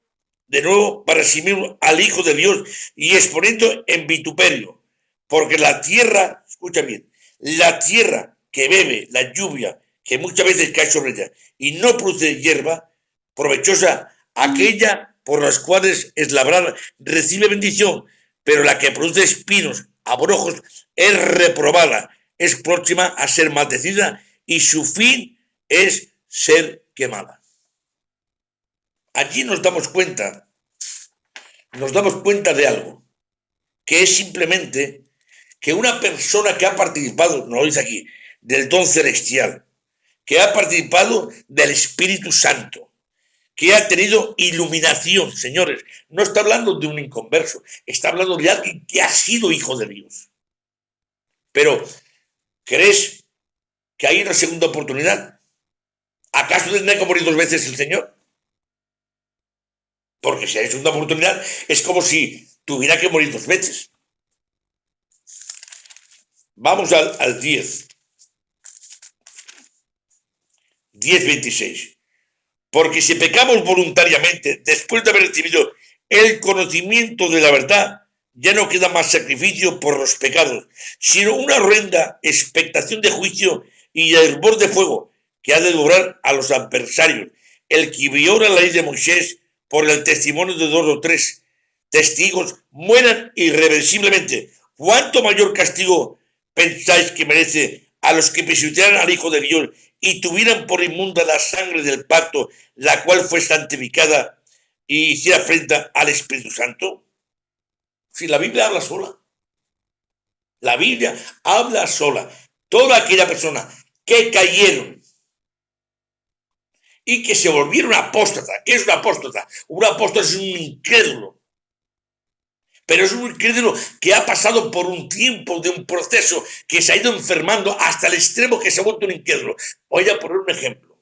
de nuevo para sí mismo al Hijo de Dios y exponiendo en vituperio, porque la tierra, escucha bien, la tierra que bebe la lluvia que muchas veces cae sobre ella y no produce hierba provechosa, aquella por las cuales es labrada recibe bendición, pero la que produce espinos, abrojos, es reprobada, es próxima a ser maldecida y su fin es ser quemada. Allí nos damos cuenta de algo, que es simplemente que una persona que ha participado, no lo dice aquí, del don celestial, que ha participado del Espíritu Santo, que ha tenido iluminación, señores, no está hablando de un inconverso, está hablando de alguien que ha sido hijo de Dios. Pero, ¿crees que hay una segunda oportunidad? ¿Acaso tendrá que morir 2 veces el Señor? Porque si hay segunda oportunidad, es como si tuviera que morir 2 veces. Vamos al 10. 10:26. Porque si pecamos voluntariamente, después de haber recibido el conocimiento de la verdad, ya no queda más sacrificio por los pecados, sino una horrenda expectación de juicio y hervor de fuego que ha de devorar a los adversarios. El que viola la ley de Moisés por el testimonio de 2 o 3 testigos mueran irreversiblemente. ¿Cuánto mayor castigo pensáis que merece a los que pisotearan al Hijo de Dios y tuvieran por inmunda la sangre del pacto, la cual fue santificada y hiciera frente al Espíritu Santo? Si la Biblia habla sola. La Biblia habla sola. Toda aquella persona que cayeron y que se volvieron apóstata. ¿Qué es un apóstata? Un apóstata es un incrédulo. Pero es un incrédulo que ha pasado por un tiempo de un proceso que se ha ido enfermando hasta el extremo que se ha vuelto un incrédulo. Voy a poner un ejemplo.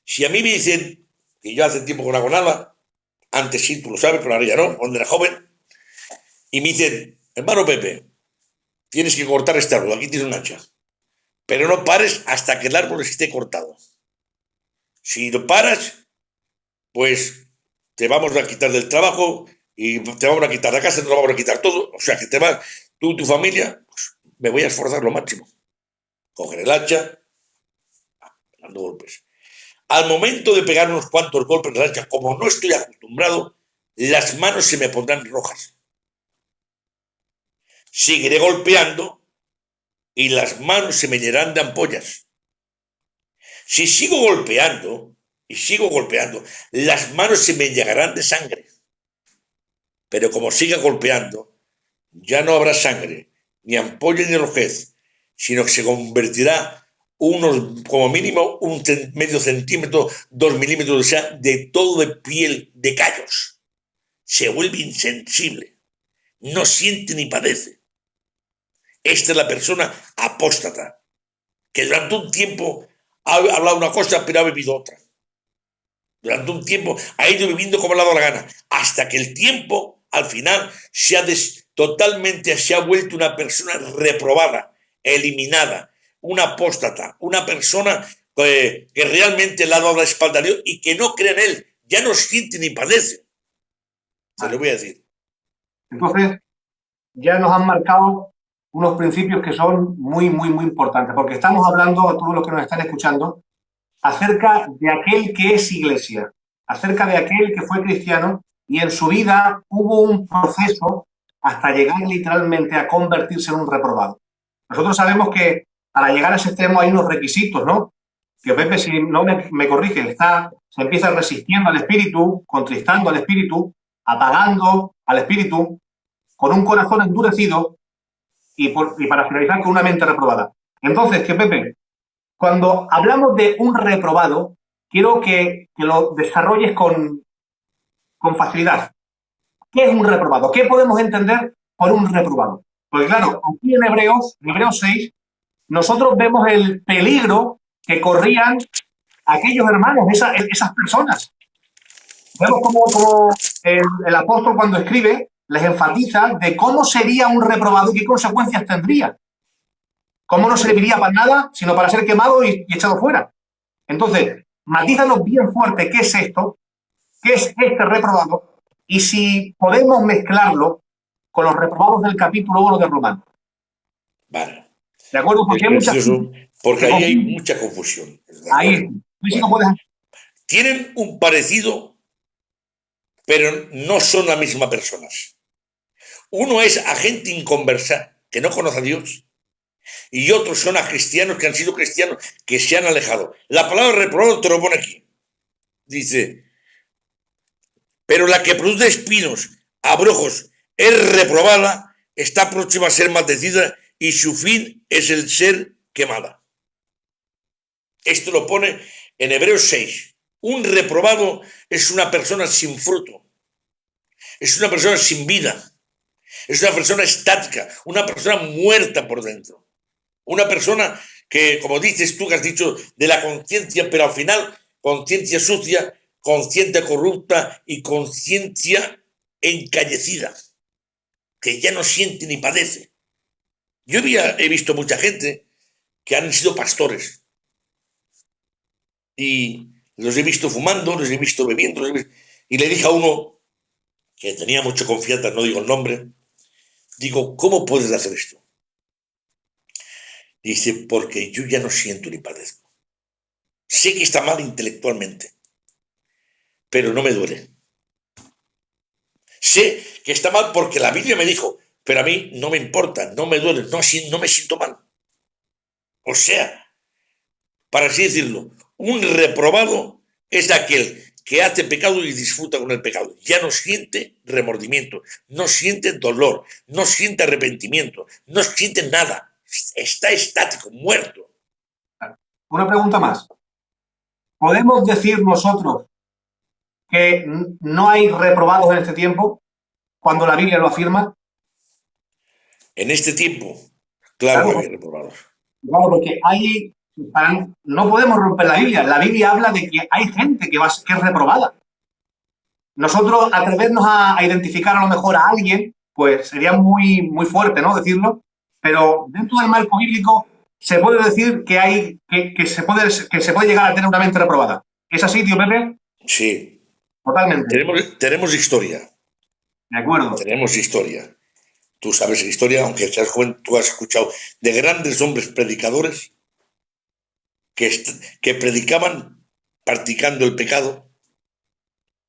Si a mí me dicen, que yo hace tiempo con Alba, antes sí, tú lo sabes, pero ahora ya no, cuando era joven, y me dicen, hermano Pepe, tienes que cortar este árbol, aquí tienes un hacha, pero no pares hasta que el árbol esté cortado. Si lo paras, pues te vamos a quitar del trabajo y te vamos a quitar la casa, te vamos a quitar todo. O sea, que te vas, tú y tu familia, pues me voy a esforzar lo máximo. Coger el hacha, dando golpes. Al momento de pegar unos cuantos golpes del hacha, como no estoy acostumbrado, las manos se me pondrán rojas. Seguiré golpeando y las manos se me llenarán de ampollas. Si sigo golpeando y sigo golpeando, las manos se me llegarán de sangre. Pero como siga golpeando, ya no habrá sangre, ni ampolla ni rojez, sino que se convertirá como mínimo medio centímetro, 2 milímetros, o sea, de todo de piel de callos. Se vuelve insensible, no siente ni padece. Esta es la persona apóstata, que durante un tiempo ha hablado una cosa, pero ha vivido otra. Durante un tiempo ha ido viviendo como le ha dado la gana, hasta que el tiempo, al final, totalmente se ha vuelto una persona reprobada, eliminada, una apóstata, una persona que realmente le ha dado la espalda a Dios y que no cree en él, ya no siente ni padece. Se lo voy a decir. Entonces, ya nos han marcado unos principios que son muy, muy, muy importantes, porque estamos hablando a todos los que nos están escuchando acerca de aquel que es iglesia, acerca de aquel que fue cristiano y en su vida hubo un proceso hasta llegar literalmente a convertirse en un reprobado. Nosotros sabemos que para llegar a ese extremo hay unos requisitos, ¿no? Que Pepe, si no me corrige, se empieza resistiendo al espíritu, contristando al espíritu, apagando al espíritu, con un corazón endurecido y para finalizar con una mente reprobada. Entonces, que Pepe, cuando hablamos de un reprobado, quiero que lo desarrolles con facilidad. ¿Qué es un reprobado? ¿Qué podemos entender por un reprobado? Porque claro, aquí en Hebreos 6, nosotros vemos el peligro que corrían aquellos hermanos, esas personas. Vemos como el apóstol cuando escribe les enfatiza de cómo sería un reprobado y qué consecuencias tendría. Cómo no serviría para nada, sino para ser quemado y echado fuera. Entonces, matízanos bien fuerte qué es esto, qué es este reprobado, y si podemos mezclarlo con los reprobados del capítulo 1 de Romanos. Vale. ¿De acuerdo? Porque hay muchas cosas porque Se ahí hay confunden. mucha confusión. ¿De Ahí, acuerdo? sí lo Bueno, puedes. tienen un parecido, pero no son las mismas personas. Uno es a gente inconversa, que no conoce a Dios, y otros son a cristianos que han sido cristianos, que se han alejado. La palabra reprobado te lo pone aquí. Dice, pero la que produce espinos, abrojos, es reprobada, está próxima a ser maldecida y su fin es el ser quemada. Esto lo pone en Hebreos 6. Un reprobado es una persona sin fruto, es una persona sin vida, es una persona estática, una persona muerta por dentro, una persona que, como dices tú, que has dicho de la conciencia, pero al final conciencia sucia, conciencia corrupta y conciencia encallecida, que ya no siente ni padece. Yo he visto mucha gente que han sido pastores y los he visto fumando, los he visto bebiendo, y le dije a uno que tenía mucha confianza, no digo el nombre, digo, ¿cómo puedes hacer esto? Dice, porque yo ya no siento ni padezco. Sé que está mal intelectualmente, pero no me duele. Sé que está mal porque la Biblia me dijo, pero a mí no me importa, no me duele, no me siento mal. O sea, para así decirlo, un reprobado es aquel que hace pecado y disfruta con el pecado. Ya no siente remordimiento, no siente dolor, no siente arrepentimiento, no siente nada. Está estático, muerto. Una pregunta más. ¿Podemos decir nosotros que no hay reprobados en este tiempo cuando la Biblia lo afirma? En este tiempo, claro que Claro, había reprobados. claro, porque hay, no podemos romper la Biblia. La Biblia habla de que hay gente que es reprobada. Nosotros atrevernos a identificar a lo mejor a alguien, pues sería muy fuerte, ¿no? Decirlo, pero dentro del marco bíblico se puede decir que hay que se puede llegar a tener una mente reprobada. ¿Es así, tío Pepe? Sí, Totalmente. tenemos historia, De acuerdo. tenemos historia. Tú sabes historia, aunque seas joven, tú has escuchado de grandes hombres predicadores que, que predicaban practicando el pecado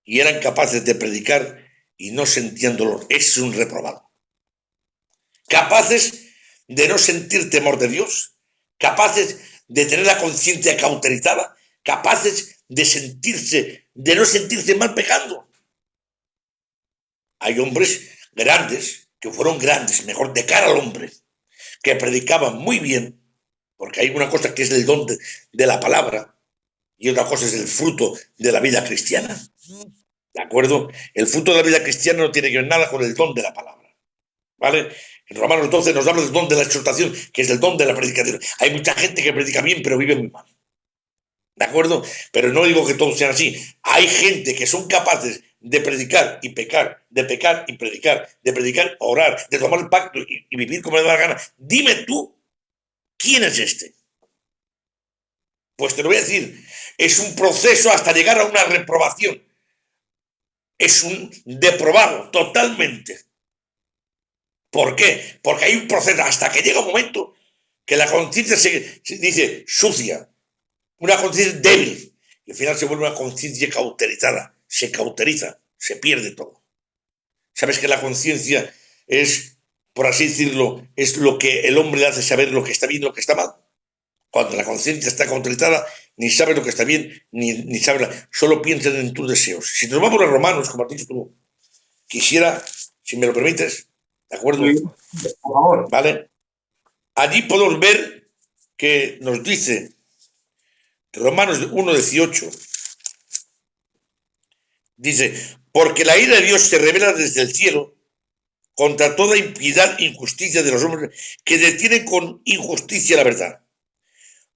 y eran capaces de predicar y no sentían dolor. Es un reprobado. Capaces de no sentir temor de Dios, capaces de tener la conciencia cauterizada, capaces de no sentirse mal pecando. Hay hombres grandes, que fueron grandes, mejor de cara al hombre, que predicaban muy bien, porque hay una cosa que es el don de la palabra y otra cosa es el fruto de la vida cristiana. ¿De acuerdo? El fruto de la vida cristiana no tiene que ver nada con el don de la palabra. ¿Vale? En Romanos 12 nos habla del don de la exhortación, que es el don de la predicación. Hay mucha gente que predica bien, pero vive muy mal. ¿De acuerdo? Pero no digo que todos sean así. Hay gente que son capaces de predicar y pecar, de pecar y predicar, de predicar, orar, de tomar el pacto y vivir como le da la gana. Dime tú, ¿quién es este? Pues te lo voy a decir. Es un proceso hasta llegar a una reprobación. Es un deprobado totalmente. ¿Por qué? Porque hay un proceso hasta que llega un momento que la conciencia se dice sucia, una conciencia débil, y al final se vuelve una conciencia cauterizada, se cauteriza, se pierde todo. Sabes que la conciencia es, por así decirlo, es lo que el hombre le hace saber lo que está bien y lo que está mal. Cuando la conciencia está cauterizada, ni sabe lo que está bien, ni sabe, solo piensa en tus deseos. Si nos vamos a Romanos, como has dicho tú, quisiera, si me lo permites, ¿de acuerdo? Sí, por favor. ¿Vale? Allí podemos ver que nos dice Romanos 1:18, dice, porque la ira de Dios se revela desde el cielo contra toda impiedad e injusticia de los hombres que detienen con injusticia la verdad.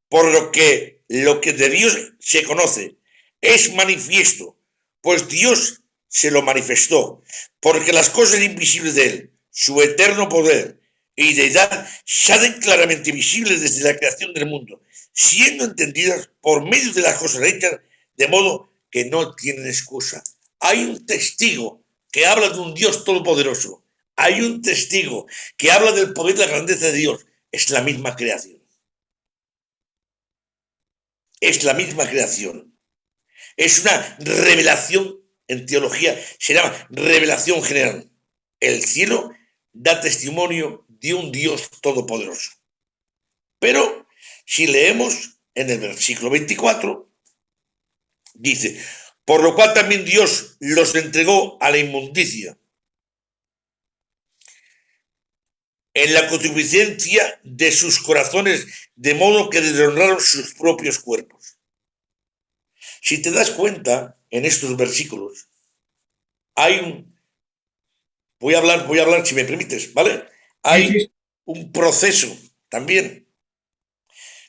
Por lo que de Dios se conoce es manifiesto, pues Dios se lo manifestó, porque las cosas invisibles de él, su eterno poder y deidad, se hacen claramente visibles desde la creación del mundo, siendo entendidas por medio de las cosas hechas, de modo que no tienen excusa. Hay un testigo que habla de un Dios todopoderoso. Hay un testigo que habla del poder y la grandeza de Dios. Es la misma creación. es la misma creación. Es una revelación, en teología se llama revelación general. El cielo da testimonio de un Dios todopoderoso. Pero si leemos en el versículo 24, dice, por lo cual también Dios los entregó a la inmundicia en la concupiscencia de sus corazones, de modo que deshonraron sus propios cuerpos. Si te das cuenta, en estos versículos, hay un... Voy a hablar, si me permites, ¿vale? Sí, Hay sí. un proceso también.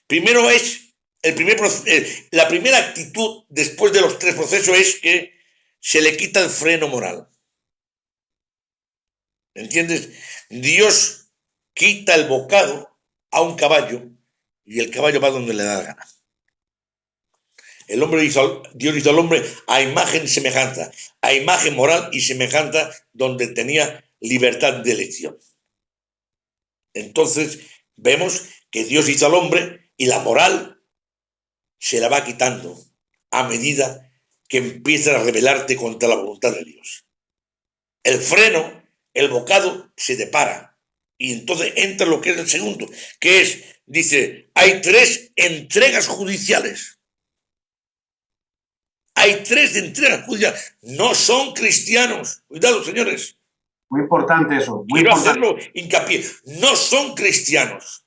Primero es, la primera actitud después de los tres procesos es que se le quita el freno moral. ¿Entiendes? Dios quita el bocado a un caballo y el caballo va donde le da la gana. Dios hizo al hombre a imagen y semejanza, a imagen moral y semejanza donde tenía libertad de elección. Entonces vemos que Dios hizo al hombre y la moral se la va quitando a medida que empiezas a rebelarte contra la voluntad de Dios. El freno, el bocado, se te para. Y entonces entra lo que es el segundo, que es, dice, hay tres entregas judiciales. Hay tres entregas judiciales. No son cristianos. Cuidado, señores. Muy importante eso. Muy Quiero importante. hacerlo hincapié. No son cristianos.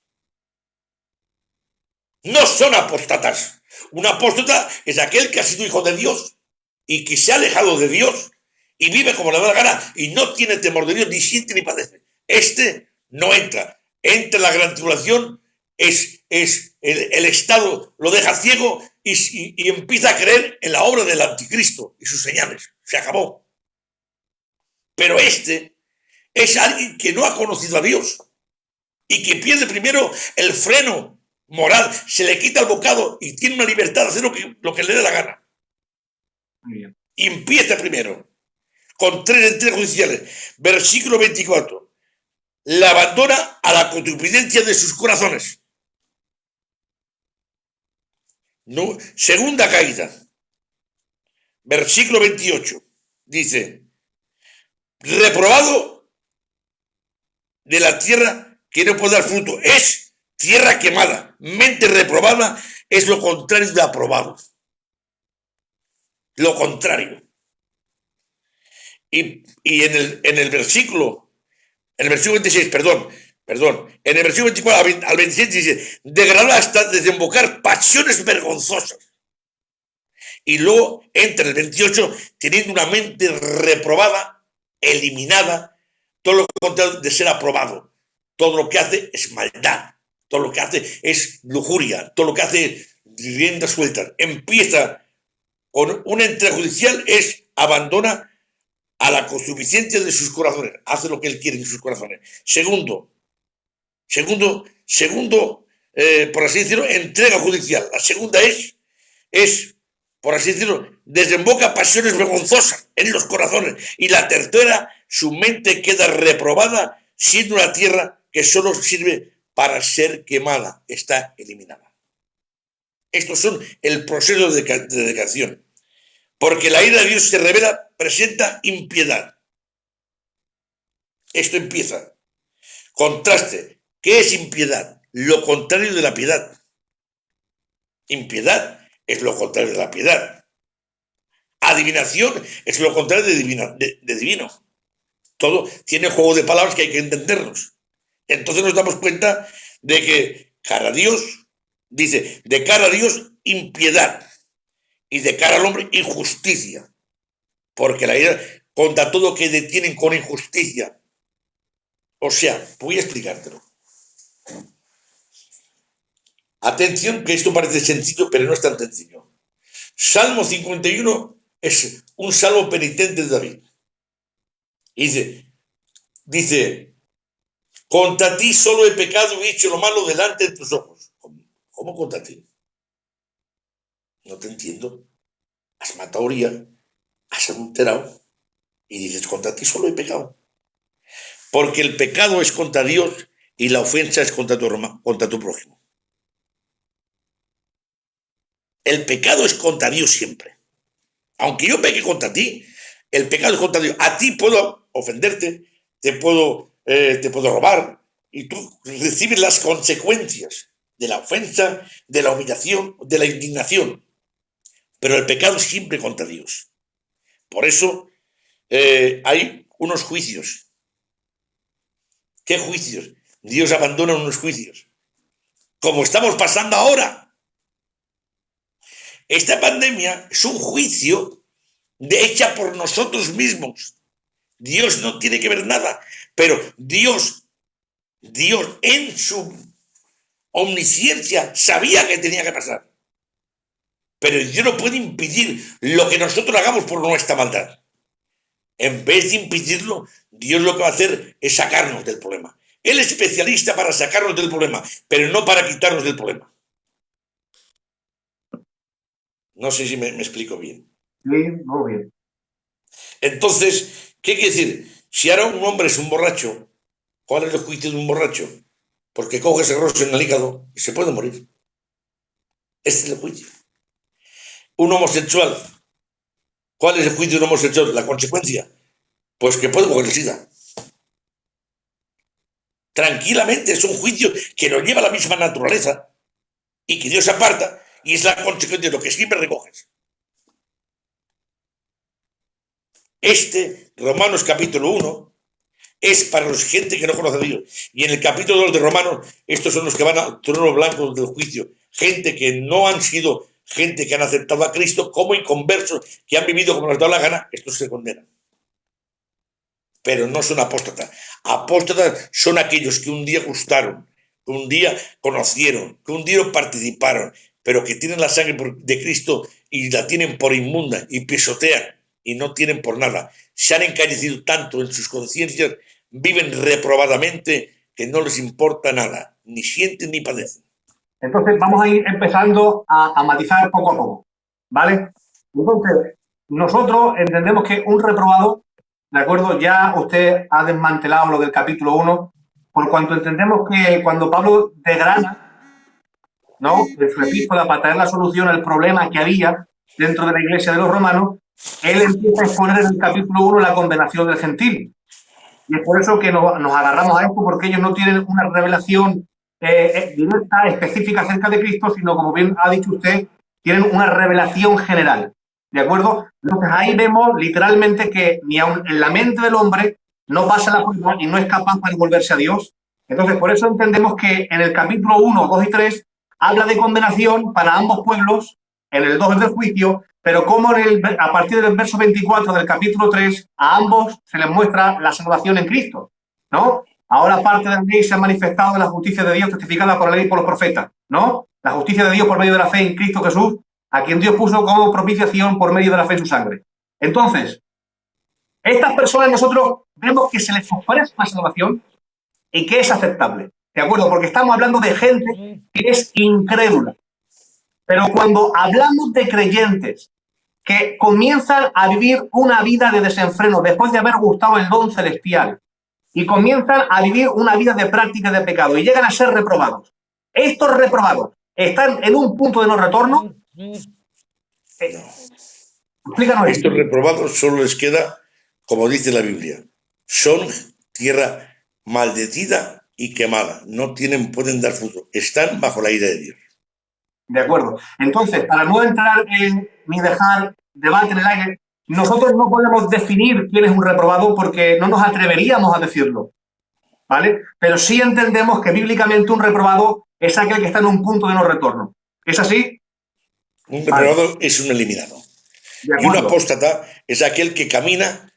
No son apóstatas. Un apóstata es aquel que ha sido hijo de Dios y que se ha alejado de Dios y vive como le da la gana y no tiene temor de Dios, ni siente ni padece. Este no entra. Entra en la gran tribulación, el Estado lo deja ciego y empieza a creer en la obra del anticristo y sus señales. Se acabó. Pero este es alguien que no ha conocido a Dios y que pierde primero el freno moral, se le quita el bocado y tiene una libertad de hacer lo que le dé la gana. Muy bien. Y empieza primero con tres entregas judiciales. Versículo 24. La abandona a la concupiscencia de sus corazones. No, segunda caída. Versículo 28. Dice, reprobado de la tierra que no puede dar fruto. Es tierra quemada. Mente reprobada es lo contrario de aprobado. Lo contrario. Y en el versículo 26, perdón, en el versículo 24 al 27 dice, degradar hasta desembocar pasiones vergonzosas. Y luego entra el 28 teniendo una mente reprobada, eliminada, todo lo contrario de ser aprobado. Todo lo que hace es maldad, todo lo que hace es lujuria, todo lo que hace es rienda suelta. Empieza con una entrega judicial, abandona a la consuficiencia de sus corazones, hace lo que él quiere en sus corazones. Segundo, por así decirlo, entrega judicial. La segunda es, por así decirlo, desemboca pasiones vergonzosas en los corazones. Y la tercera, su mente queda reprobada, siendo una tierra que solo sirve para ser quemada, está eliminada. Estos son el proceso de dedicación. Porque la ira de Dios se revela, presenta impiedad. Esto empieza. Contraste. ¿Qué es impiedad? Lo contrario de la piedad. Impiedad es lo contrario de la piedad. Adivinación es lo contrario de divino. Todo tiene juego de palabras que hay que entenderlos. Entonces nos damos cuenta de que cara a Dios, dice, de cara a Dios, impiedad. Y de cara al hombre, injusticia. Porque la ira contra todo que detienen con injusticia. O sea, voy a explicártelo. Atención, que esto parece sencillo, pero no es tan sencillo. Salmo 51 es un salmo penitente de David. Y dice, contra ti solo he pecado y he hecho lo malo delante de tus ojos. ¿Cómo contra ti? No te entiendo. Has matado a Uría, has adulterado y dices, contra ti solo he pecado. Porque el pecado es contra Dios y la ofensa es contra tu prójimo. El pecado es contra Dios siempre. Aunque yo peque contra ti, el pecado es contra Dios. A ti puedo ofenderte, te puedo robar, y tú recibes las consecuencias de la ofensa, de la humillación, de la indignación. Pero el pecado es siempre contra Dios. Por eso hay unos juicios. ¿Qué juicios? Dios abandona unos juicios. Como estamos pasando ahora. Esta pandemia es un juicio hecha por nosotros mismos. Dios no tiene que ver nada, pero Dios en su omnisciencia sabía que tenía que pasar. Pero Dios no puede impedir lo que nosotros hagamos por nuestra maldad. En vez de impedirlo, Dios lo que va a hacer es sacarnos del problema. Él es especialista para sacarnos del problema, pero no para quitarnos del problema. No sé si me explico bien. Sí, muy bien. Entonces, ¿qué quiere decir? Si ahora un hombre es un borracho, ¿cuál es el juicio de un borracho? Porque coge ese roso en el hígado y se puede morir. Este es el juicio. Un homosexual, ¿cuál es el juicio de un homosexual? La consecuencia, pues que puede coger el SIDA. Tranquilamente, es un juicio que nos lleva a la misma naturaleza y que Dios aparta, y es la consecuencia de lo que siempre recoges. Romanos capítulo 1, es para los gente que no conoce a Dios. Y en el capítulo 2 de Romanos, estos son los que van al trono blanco del juicio. Gente que no han sido gente que han aceptado a Cristo como inconversos, que han vivido como les da la gana, estos se condenan. Pero no son apóstatas. Apóstatas son aquellos que un día gustaron, que un día conocieron, que un día participaron, pero que tienen la sangre de Cristo y la tienen por inmunda y pisotean y no tienen por nada. Se han encarecido tanto en sus conciencias, viven reprobadamente, que no les importa nada, ni sienten ni padecen. Entonces vamos a ir empezando a matizar poco a poco, ¿vale? Entonces, nosotros entendemos que un reprobado, ¿de acuerdo? Ya usted ha desmantelado lo del capítulo 1, por cuanto entendemos que cuando Pablo desgrana, ¿no?, en su epístola para traer la solución al problema que había dentro de la iglesia de los romanos, él empieza a exponer en el capítulo 1 la condenación del gentil. Y es por eso que nos agarramos a esto, porque ellos no tienen una revelación directa, específica acerca de Cristo, sino, como bien ha dicho usted, tienen una revelación general. ¿De acuerdo? Entonces ahí vemos literalmente que ni aun en la mente del hombre no pasa la prueba y no es capaz para volverse a Dios. Entonces, por eso entendemos que en el capítulo 1, 2 y 3 habla de condenación para ambos pueblos, en el 2 es del juicio, pero como a partir del verso 24 del capítulo 3, a ambos se les muestra la salvación en Cristo, ¿no? Ahora parte de la ley se ha manifestado en la justicia de Dios testificada por la ley y por los profetas, ¿no? La justicia de Dios por medio de la fe en Cristo Jesús, a quien Dios puso como propiciación por medio de la fe en su sangre. Entonces, estas personas nosotros vemos que se les ofrece la salvación y que es aceptable, ¿de acuerdo? Porque estamos hablando de gente que es incrédula. Pero cuando hablamos de creyentes que comienzan a vivir una vida de desenfreno después de haber gustado el don celestial y comienzan a vivir una vida de práctica de pecado y llegan a ser reprobados, estos reprobados están en un punto de no retorno. Explícanos esto. Estos reprobados solo les queda, como dice la Biblia, son tierra maldecida y quemada, no pueden dar fruto, están bajo la ira de Dios. De acuerdo. Entonces, para no entrar ni dejar debate en el aire, nosotros no podemos definir quién es un reprobado porque no nos atreveríamos a decirlo, ¿vale? Pero sí entendemos que bíblicamente un reprobado es aquel que está en un punto de no retorno. ¿Es así? Un reprobado es un eliminado. Y un apóstata es aquel que camina,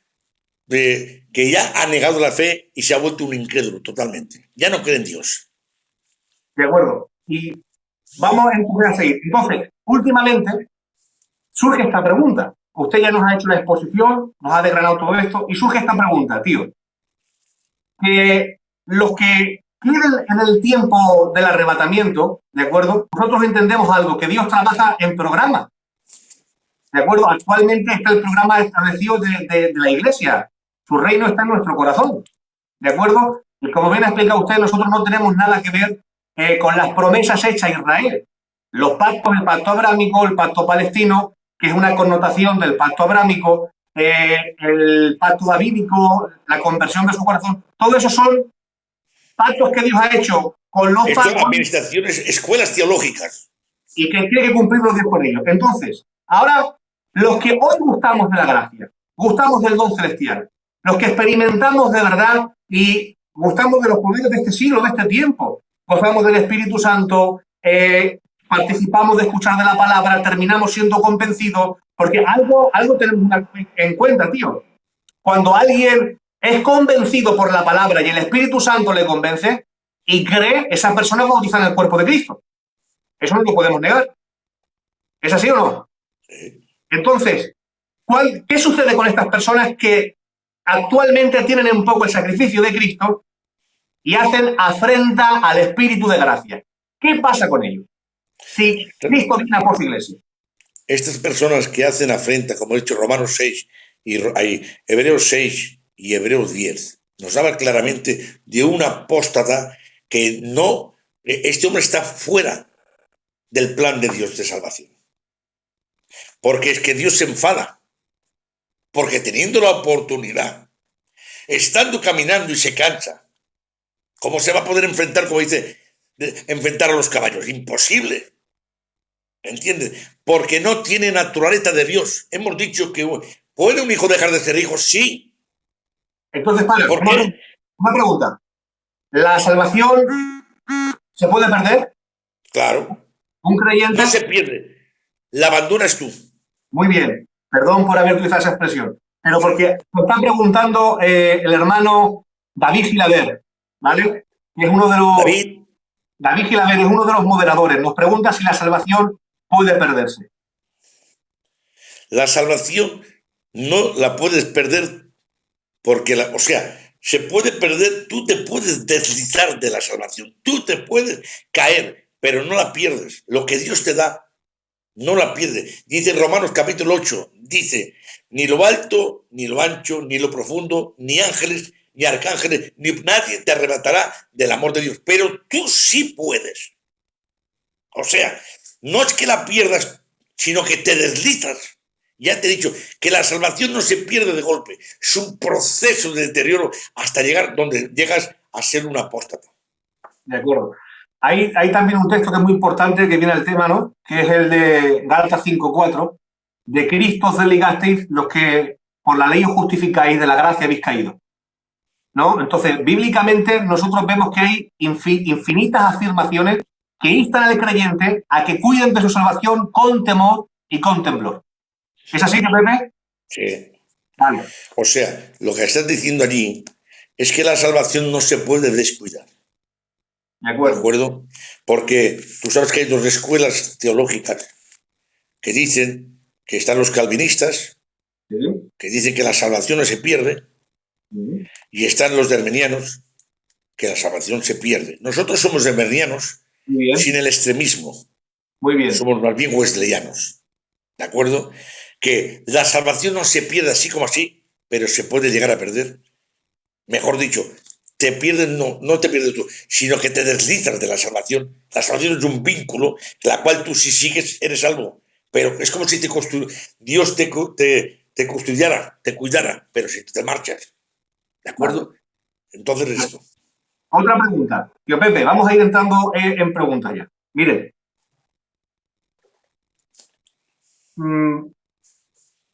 que ya ha negado la fe y se ha vuelto un incrédulo totalmente. Ya no cree en Dios. De acuerdo. Y vamos a seguir. Entonces, últimamente surge esta pregunta. Usted ya nos ha hecho la exposición, nos ha desgranado todo esto, y surge esta pregunta, tío. Que los que viven en el tiempo del arrebatamiento, ¿de acuerdo? Nosotros entendemos algo, que Dios trabaja en programa. ¿De acuerdo? Actualmente está el programa establecido de la Iglesia. Su reino está en nuestro corazón. ¿De acuerdo? Y como bien ha explicado usted, nosotros no tenemos nada que ver con las promesas hechas a Israel. Los pactos, el pacto abrámico, el pacto palestino, que es una connotación del pacto abrámico, el pacto davídico, la conversión de su corazón, todo eso son pactos que Dios ha hecho con los Esto, pactos administraciones, escuelas teológicas. y que tiene que cumplirlos Dios con ellos. Entonces, ahora, los que hoy gustamos de la gracia, gustamos del don celestial, los que experimentamos de verdad y gustamos de los poderes de este siglo, de este tiempo, gozamos del Espíritu Santo, participamos de escuchar de la palabra, terminamos siendo convencidos, porque algo tenemos en cuenta, tío. Cuando alguien es convencido por la palabra y el Espíritu Santo le convence y cree, esa persona bautiza en el cuerpo de Cristo. Eso no lo podemos negar. ¿Es así o no? Entonces, ¿qué sucede con estas personas que actualmente tienen un poco el sacrificio de Cristo y hacen afrenta al Espíritu de gracia? ¿Qué pasa con ellos? Si Cristo viene por su iglesia. Estas personas que hacen afrenta, como he dicho, Romanos 6 y Hebreos 6 y Hebreos 10, nos habla claramente de un apóstata que no, este hombre está fuera del plan de Dios de salvación. Porque es que Dios se enfada. Porque teniendo la oportunidad, estando caminando y se cansa, ¿cómo se va a poder enfrentar, como dice, enfrentar a los caballos? Imposible. ¿Entiendes? Porque no tiene naturaleza de Dios. Hemos dicho que ¿puede un hijo dejar de ser hijo? Sí. Entonces, para, ¿Por qué? una pregunta. ¿La salvación se puede perder? Claro. ¿Un creyente? No se pierde. La abandonas tú. Muy bien. Perdón por haber utilizado esa expresión. Pero porque me está preguntando el hermano David Gilaver, ¿vale? Que es uno de los... David Gilaver es uno de los moderadores. Nos pregunta si la salvación puede perderse. La salvación no la puedes perder porque, o sea, se puede perder, tú te puedes deslizar de la salvación, tú te puedes caer, pero no la pierdes. Lo que Dios te da, no la pierdes. Dice Romanos capítulo 8, dice, ni lo alto, ni lo ancho, ni lo profundo, ni ángeles, ni arcángeles, ni nadie te arrebatará del amor de Dios, pero tú sí puedes. O sea, no es que la pierdas, sino que te deslizas. Ya te he dicho que la salvación no se pierde de golpe, es un proceso de deterioro hasta llegar donde llegas a ser un apóstata. De acuerdo. Hay también un texto que es muy importante que viene al tema, ¿no? Que es el de Gálatas 5:4. De Cristo os desligasteis los que por la ley os justificáis, de la gracia habéis caído. ¿No? Entonces, bíblicamente nosotros vemos que hay infinitas afirmaciones que instan al creyente a que cuiden de su salvación con temor y con temblor. ¿Es así, Pepe? Sí. Vale. O sea, lo que estás diciendo allí es que la salvación no se puede descuidar. De acuerdo. ¿De acuerdo? Porque tú sabes que hay dos escuelas teológicas que dicen que están los calvinistas, ¿Sí? que dicen que la salvación no se pierde, ¿Sí? y están los armenianos, que la salvación se pierde. Nosotros somos armenianos sin el extremismo. Muy bien. Somos más bien wesleyanos. ¿De acuerdo? Que la salvación no se pierde así como así, pero se puede llegar a perder. Mejor dicho, te pierdes, no te pierdes tú, sino que te deslizas de la salvación. La salvación es un vínculo, la cual tú si sigues eres salvo. Pero es como si Dios te custodiara, te cuidara, pero si te marchas. ¿De acuerdo? Entonces es esto. Otra pregunta. Tío Pepe, vamos a ir entrando en preguntas ya. Mire.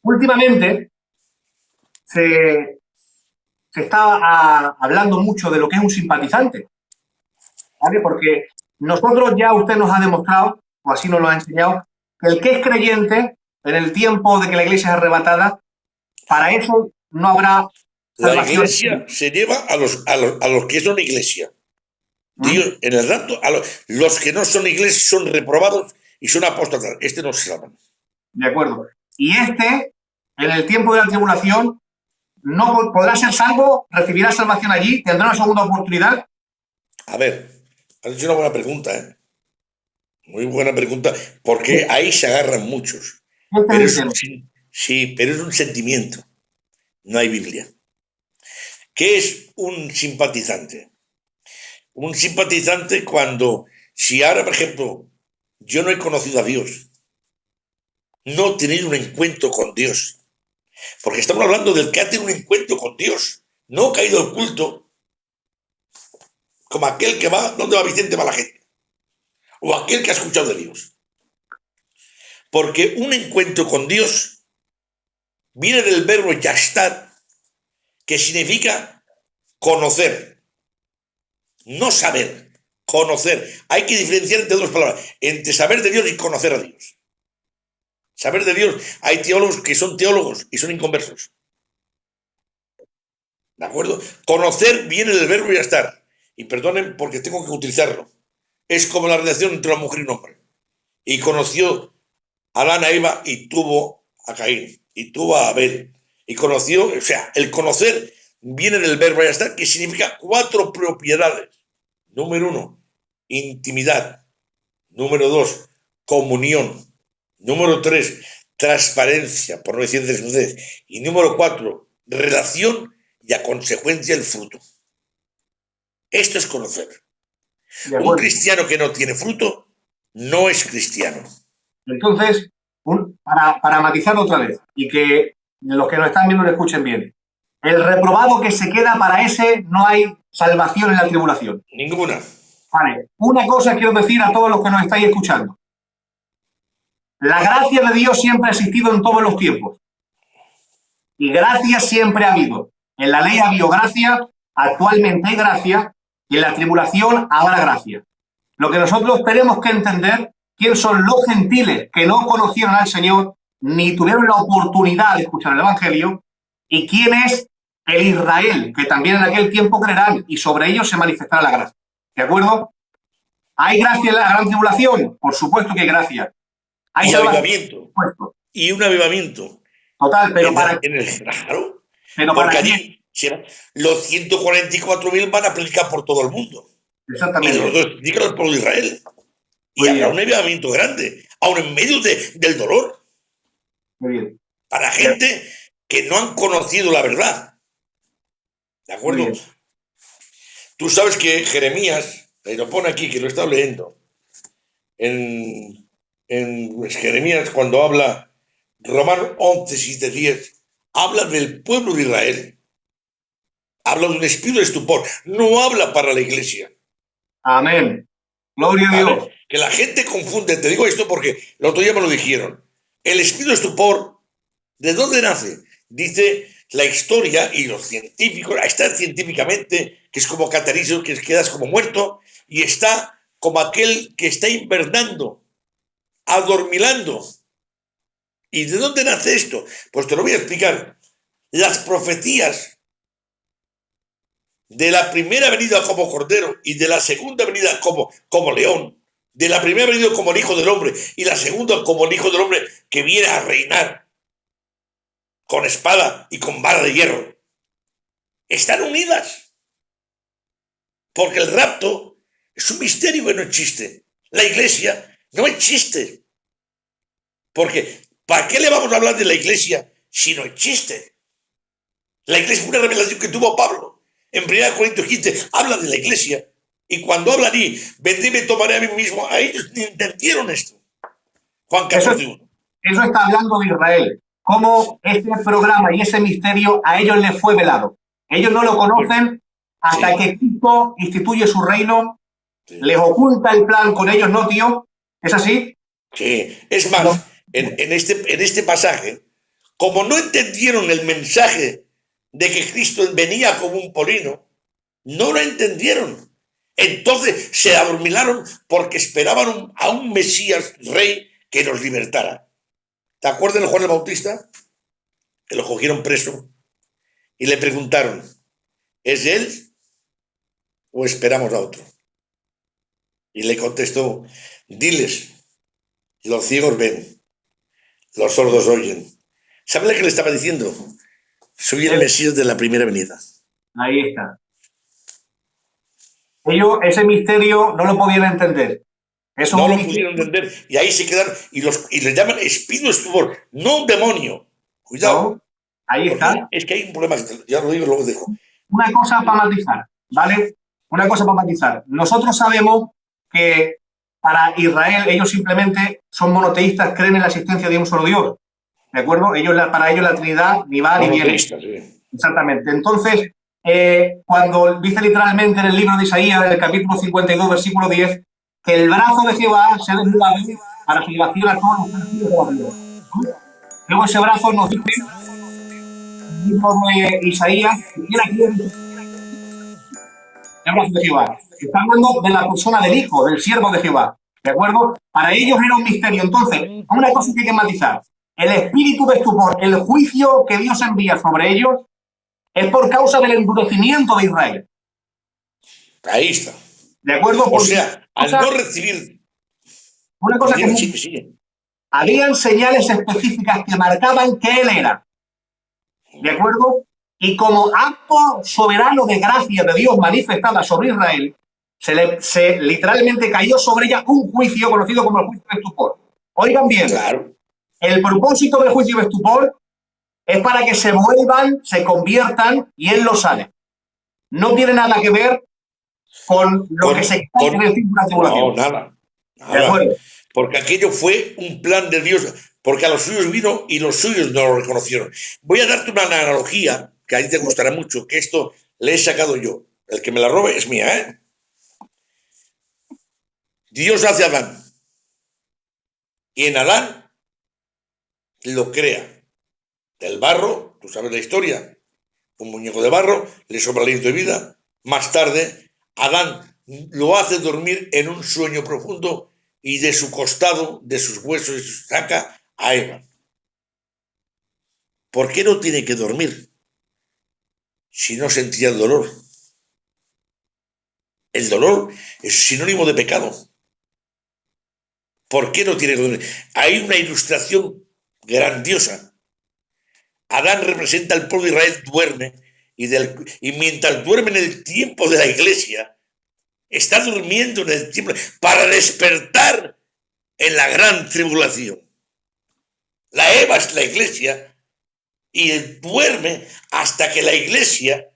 Últimamente se está hablando mucho de lo que es un simpatizante, ¿vale? Porque nosotros ya usted nos ha demostrado, o así nos lo ha enseñado, que el que es creyente en el tiempo de que la iglesia es arrebatada, para eso no habrá salvación. La iglesia se lleva a los que son iglesia. Dios, en el rato, los que no son iglesia son reprobados y son apóstatas. Este no se salvan. De acuerdo. Y en el tiempo de la tribulación, no podrá ser salvo, recibirá salvación allí, tendrá una segunda oportunidad. A ver, has hecho una buena pregunta, ¿eh? Muy buena pregunta, porque ahí se agarran muchos. Pero pero es un sentimiento. No hay Biblia. ¿Qué es un simpatizante? Un simpatizante si ahora, por ejemplo, yo no he conocido a Dios, no he tenido un encuentro con Dios. Porque estamos hablando del que ha tenido un encuentro con Dios, no caído al culto, como aquel que va, ¿dónde va Vicente? Va la gente. O aquel que ha escuchado de Dios. Porque un encuentro con Dios viene del verbo yastar, que significa conocer, no saber, conocer. Hay que diferenciar entre dos palabras, entre saber de Dios y conocer a Dios. Saber de Dios, hay teólogos que son teólogos y son inconversos. ¿De acuerdo? Conocer viene del verbo yastar. Y perdonen porque tengo que utilizarlo. Es como la relación entre una mujer y un hombre. Y conoció a Adán, a Eva y tuvo a Caín. Y tuvo a Abel. Y conoció, o sea, el conocer viene del verbo yastar, que significa 4 propiedades. Número 1, intimidad. Número 2, comunión. Número 3, transparencia, por no decir desnudez. Y número 4, relación y a consecuencia el fruto. Esto es conocer. Un cristiano que no tiene fruto no es cristiano. Entonces, para matizar otra vez y que los que nos están viendo lo escuchen bien, el reprobado que se queda, para ese no hay salvación en la tribulación. Ninguna. Vale, una cosa quiero decir a todos los que nos estáis escuchando. La gracia de Dios siempre ha existido en todos los tiempos. Y gracia siempre ha habido. En la ley ha habido gracia, actualmente hay gracia, y en la tribulación habrá gracia. Lo que nosotros tenemos que entender, quién son los gentiles que no conocieron al Señor, ni tuvieron la oportunidad de escuchar el Evangelio, y quién es el Israel, que también en aquel tiempo creerán, y sobre ellos se manifestará la gracia. ¿De acuerdo? ¿Hay gracia en la gran tribulación? Por supuesto que hay gracia. Hay y avivamiento. Y un avivamiento. Total, pero para... Claro. Pero porque para allí los 144.000 van a aplicar por todo el mundo. Exactamente. Y los dos digan al pueblo de Israel. Y habrá un avivamiento grande, aún en medio del dolor. Muy bien. Para gente que no han conocido la verdad. ¿De acuerdo? Tú sabes que Jeremías, lo pone aquí, que lo he estado leyendo, en Jeremías, cuando habla, Romanos 11, 7, 10, habla del pueblo de Israel. Habla de un espíritu de estupor. No habla para la iglesia. Amén. Gloria a Dios. Que la gente confunde. Te digo esto porque el otro día me lo dijeron. El espíritu de estupor, ¿de dónde nace? Dice la historia y los científicos, está científicamente, que es como catarizo, que quedas como muerto, y está como aquel que está invernando, adormilando. ¿Y de dónde nace esto? Pues te lo voy a explicar. Las profecías de la primera venida como cordero y de la segunda venida como león, de la primera venida como el Hijo del Hombre y la segunda como el Hijo del Hombre que viene a reinar con espada y con vara de hierro, están unidas. Porque el rapto es un misterio que no existe. La iglesia no existe. Porque ¿para qué le vamos a hablar de la iglesia si no existe? La iglesia fue una revelación que tuvo Pablo. En 1 Corintios 15 habla de la iglesia. Y cuando habla allí, vendré y me tomaré a mí mismo, a ellos ni entendieron esto. Juan 14:1. Eso está hablando de Israel. Cómo ese programa y ese misterio a ellos les fue velado. Ellos no lo conocen hasta que Cristo instituye su reino, les oculta el plan con ellos, ¿no, tío? ¿Es así? Sí, es más, en este pasaje, como no entendieron el mensaje de que Cristo venía como un polino, no lo entendieron. Entonces se adormilaron porque esperaban a un Mesías rey que los libertara. ¿Te acuerdas de Juan el Bautista? Que lo cogieron preso y le preguntaron, ¿es él o esperamos a otro? Y le contestó, diles, los ciegos ven, los sordos oyen. ¿Sabes lo que le estaba diciendo? Soy el Mesías de la primera venida. Ahí está. Ellos ese misterio no lo podían entender. Eso no lo pudieron entender y ahí se quedaron y les llaman espíritu de estupor, no un demonio. Cuidado. No, ahí está. Es que hay un problema, ya lo digo, luego dejo. Una cosa para matizar, ¿vale? Una cosa para matizar. Nosotros sabemos que para Israel, ellos simplemente son monoteístas, creen en la existencia de un solo Dios. ¿De acuerdo? Para ellos la Trinidad ni va ni viene. Sí. Exactamente. Entonces, cuando dice literalmente en el libro de Isaías, en el capítulo 52, versículo 10, que el brazo de Jehová se ha desnudado para salvación a todos los nacidos de la tierra. Luego ese brazo nos dice, en el libro de Isaías, que tiene aquí el brazo de Jehová. Está hablando de la persona del Hijo, del siervo de Jehová. ¿De acuerdo? Para ellos era un misterio. Entonces, una cosa que hay que matizar. El espíritu de estupor, el juicio que Dios envía sobre ellos, es por causa del endurecimiento de Israel. Ahí está. ¿De acuerdo? O sea, al no recibir... Una cosa que sigue. Habían señales específicas que marcaban que él era. ¿De acuerdo? Y como acto soberano de gracia de Dios manifestada sobre Israel, se literalmente cayó sobre ella un juicio conocido como el juicio de estupor. Oigan bien, claro. El propósito del juicio de estupor es para que se vuelvan, se conviertan y él lo sane. No tiene nada que ver con lo que se cae en el tiempo de la tribulación. No, nada. ¿De acuerdo? Porque aquello fue un plan de Dios, porque a los suyos vino y los suyos no lo reconocieron. Voy a darte una analogía que a ti te gustará mucho, que esto le he sacado yo. El que me la robe es mía, ¿eh? Dios hace a Adán. Y en Adán lo crea. Del barro, tú sabes la historia, un muñeco de barro, le sobra aliento de vida. Más tarde, Adán lo hace dormir en un sueño profundo y de su costado, de sus huesos, saca a Eva. ¿Por qué no tiene que dormir si no sentía el dolor? El dolor es sinónimo de pecado. ¿Por qué no tiene que dormir? Hay una ilustración grandiosa. Adán representa al pueblo de Israel, duerme, y mientras duerme en el tiempo de la iglesia, está durmiendo en el tiempo para despertar en la gran tribulación. La Eva es la iglesia y duerme hasta que la iglesia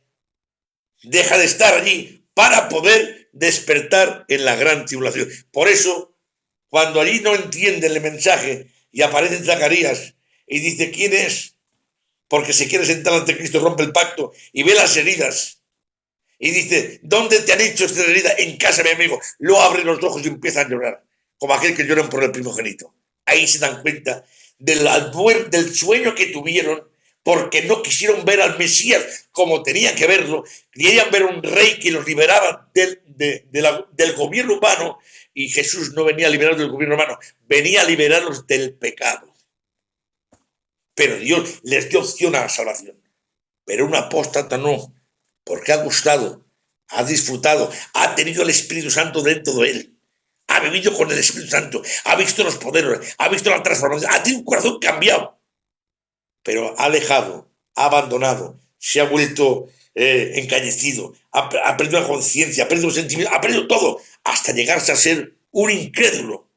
deja de estar allí para poder despertar en la gran tribulación. Por eso, cuando allí no entienden el mensaje y aparece Zacarías y dice quién es, porque se quiere sentar ante Cristo, rompe el pacto y ve las heridas y dice, ¿dónde te han hecho esta herida? En casa de mi amigo. Lo abre los ojos y empieza a llorar, como aquel que lloran por el primogénito. Ahí se dan cuenta del sueño que tuvieron, porque no quisieron ver al Mesías como tenían que verlo. Querían ver un rey que los liberaba del gobierno humano, y Jesús no venía a liberarlos del gobierno humano, venía a liberarlos del pecado. Pero Dios les dio opción a la salvación. Pero un apóstata no, porque ha gustado, ha disfrutado, ha tenido el Espíritu Santo dentro de él, ha vivido con el Espíritu Santo, ha visto los poderes, ha visto la transformación, ha tenido un corazón cambiado, pero ha dejado, ha abandonado, se ha vuelto encañecido, ha perdido la conciencia, ha perdido el sentimiento, ha perdido todo, hasta llegarse a ser un incrédulo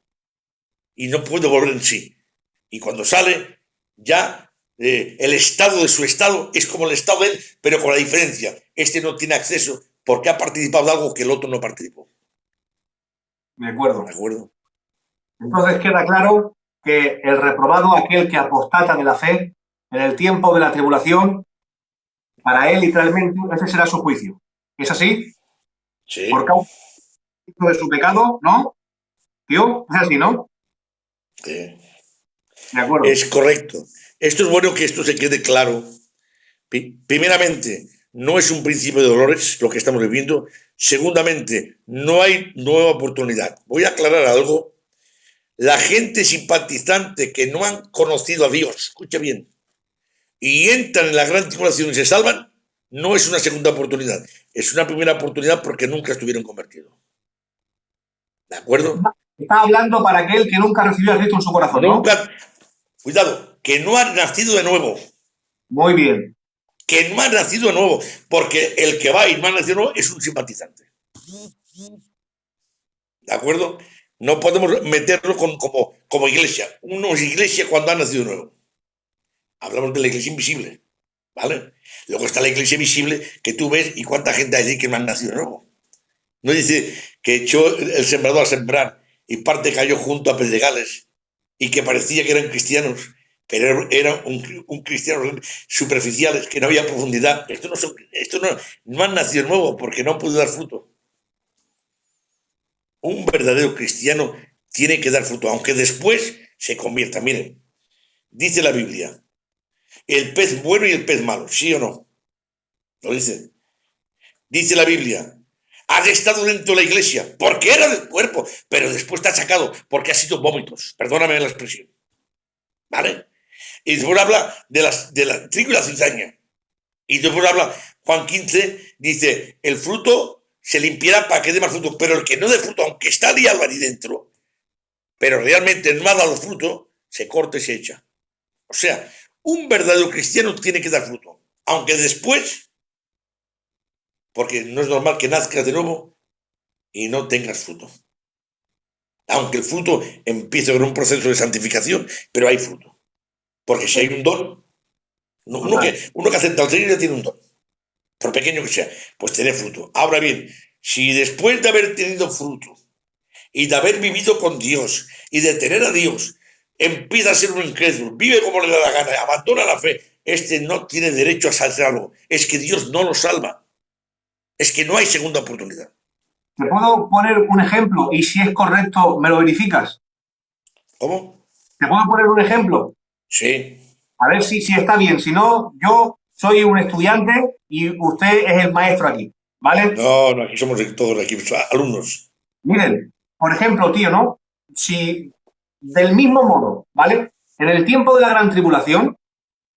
y no puede volver en sí. Y cuando sale, ya el estado de su estado es como el estado de él, pero con la diferencia, este no tiene acceso porque ha participado de algo que el otro no participó. De acuerdo. ¿De acuerdo? Entonces queda claro que el reprobado, aquel que apostata de la fe, en el tiempo de la tribulación, para él literalmente ese será su juicio. ¿Es así? Sí. Por causa de su pecado, ¿no? Tío, es así, ¿no? Sí. De acuerdo. Es correcto. Esto es bueno que esto se quede claro. Primeramente, no es un principio de dolores lo que estamos viviendo. Segundamente, no hay nueva oportunidad. Voy a aclarar algo. La gente simpatizante que no han conocido a Dios, escucha bien, y entran en la gran tribulación y se salvan, no es una segunda oportunidad. Es una primera oportunidad porque nunca estuvieron convertidos. ¿De acuerdo? Está hablando para aquel que nunca recibió a Cristo en su corazón, nunca, ¿no? Cuidado, que no han nacido de nuevo. Muy bien. Que no han nacido de nuevo, porque el que va y no ha nacido de nuevo es un simpatizante. ¿De acuerdo? No podemos meterlo como iglesia. Uno es iglesia cuando ha nacido de nuevo. Hablamos de la iglesia invisible, ¿vale? Luego está la iglesia visible que tú ves y cuánta gente hay allí que no han nacido de nuevo. No dice que echó el sembrador a sembrar y parte cayó junto a pedregales y que parecía que eran cristianos, pero eran un cristianos superficiales, que no había profundidad. Esto no han nacido nuevo porque no han podido dar fruto. Un verdadero cristiano tiene que dar fruto, aunque después se convierta. Miren, dice la Biblia, el pez bueno y el pez malo, ¿sí o no? Lo dice. Dice la Biblia, has estado dentro de la iglesia porque era del cuerpo, pero después te ha sacado porque ha sido vómitos. Perdóname la expresión. ¿Vale? Y después habla de la trigo y la cizaña. Y después habla, Juan 15, dice, el fruto se limpiará para que dé más fruto, pero el que no dé fruto, aunque está liado ahí dentro, pero realmente no ha dado fruto, se corta y se echa. O sea, un verdadero cristiano tiene que dar fruto, aunque después, porque no es normal que nazcas de nuevo y no tengas fruto. Aunque el fruto empiece con un proceso de santificación, pero hay fruto. Porque si hay un don, uno que acepta el Señor ya tiene un don, por pequeño que sea, pues tiene fruto. Ahora bien, si después de haber tenido fruto y de haber vivido con Dios y de tener a Dios, empieza a ser un incrédulo, vive como le da la gana, abandona la fe, este no tiene derecho a salvarlo. Es que Dios no lo salva. Es que no hay segunda oportunidad. ¿Te puedo poner un ejemplo? Y si es correcto, ¿me lo verificas? ¿Cómo? ¿Te puedo poner un ejemplo? Sí. A ver si está bien. Si no, yo soy un estudiante y usted es el maestro aquí, ¿vale? No, aquí somos todos aquí, alumnos. Miren, por ejemplo, tío, ¿no? Si del mismo modo, ¿vale? En el tiempo de la gran tribulación,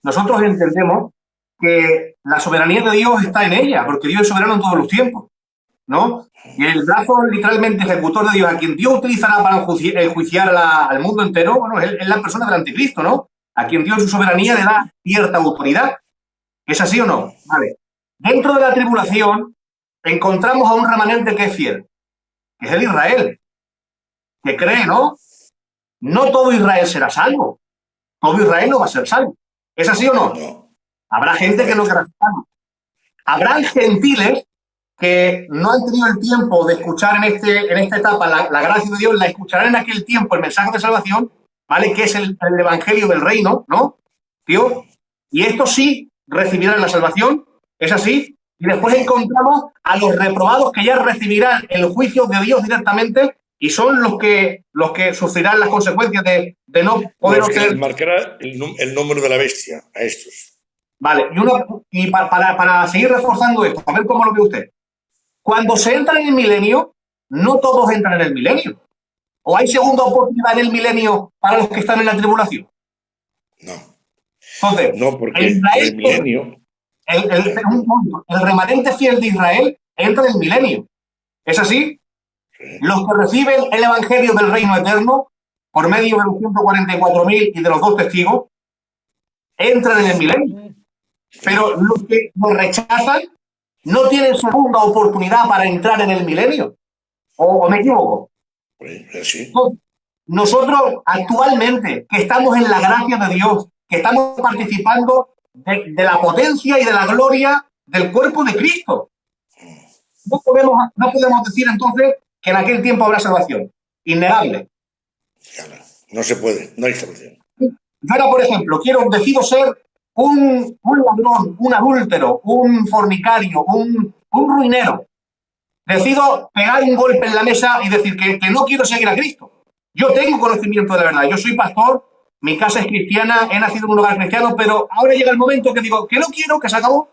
nosotros entendemos que la soberanía de Dios está en ella, porque Dios es soberano en todos los tiempos, ¿no? Y el brazo literalmente ejecutor de Dios, a quien Dios utilizará para enjuiciar al mundo entero, bueno, es la persona del anticristo, ¿no? A quien Dios en su soberanía le da cierta autoridad. ¿Es así o no? Vale. Dentro de la tribulación encontramos a un remanente que es fiel, que es el Israel, que cree, ¿no? No todo Israel será salvo. Todo Israel no va a ser salvo. ¿Es así o no? No. Habrá gente que no será salvo. Habrá gentiles que no han tenido el tiempo de escuchar en esta etapa la gracia de Dios, la escucharán en aquel tiempo el mensaje de salvación, ¿vale? Que es el evangelio del reino, ¿no? Tío. Y estos sí recibirán la salvación, ¿es así? Y después encontramos a los reprobados que ya recibirán el juicio de Dios directamente y son los que sufrirán las consecuencias de no poder Los que obtener. les marcará el número de la bestia a estos. Vale, y para seguir reforzando esto, a ver cómo lo ve usted. Cuando se entra en el milenio, no todos entran en el milenio. ¿O hay segunda oportunidad en el milenio para los que están en la tribulación? No. Entonces, No, porque el milenio. El remanente fiel de Israel entra en el milenio. ¿Es así? Sí. Los que reciben el evangelio del reino eterno, por medio de los 144.000 y de los 2 testigos, entran en el milenio. Pero los que lo rechazan no tienen segunda oportunidad para entrar en el milenio. ¿O me equivoco? Sí. Entonces, nosotros actualmente, que estamos en la gracia de Dios, que estamos participando de la potencia y de la gloria del cuerpo de Cristo, no podemos decir entonces que en aquel tiempo habrá salvación. Innegable. No se puede, no hay salvación. Yo ahora, por ejemplo, decido ser un ladrón, un adúltero, un fornicario, un ruinero. Decido pegar un golpe en la mesa y decir que no quiero seguir a Cristo. Yo tengo conocimiento de la verdad. Yo soy pastor, mi casa es cristiana, he nacido en un hogar cristiano, pero ahora llega el momento que digo que no quiero, que se acabó.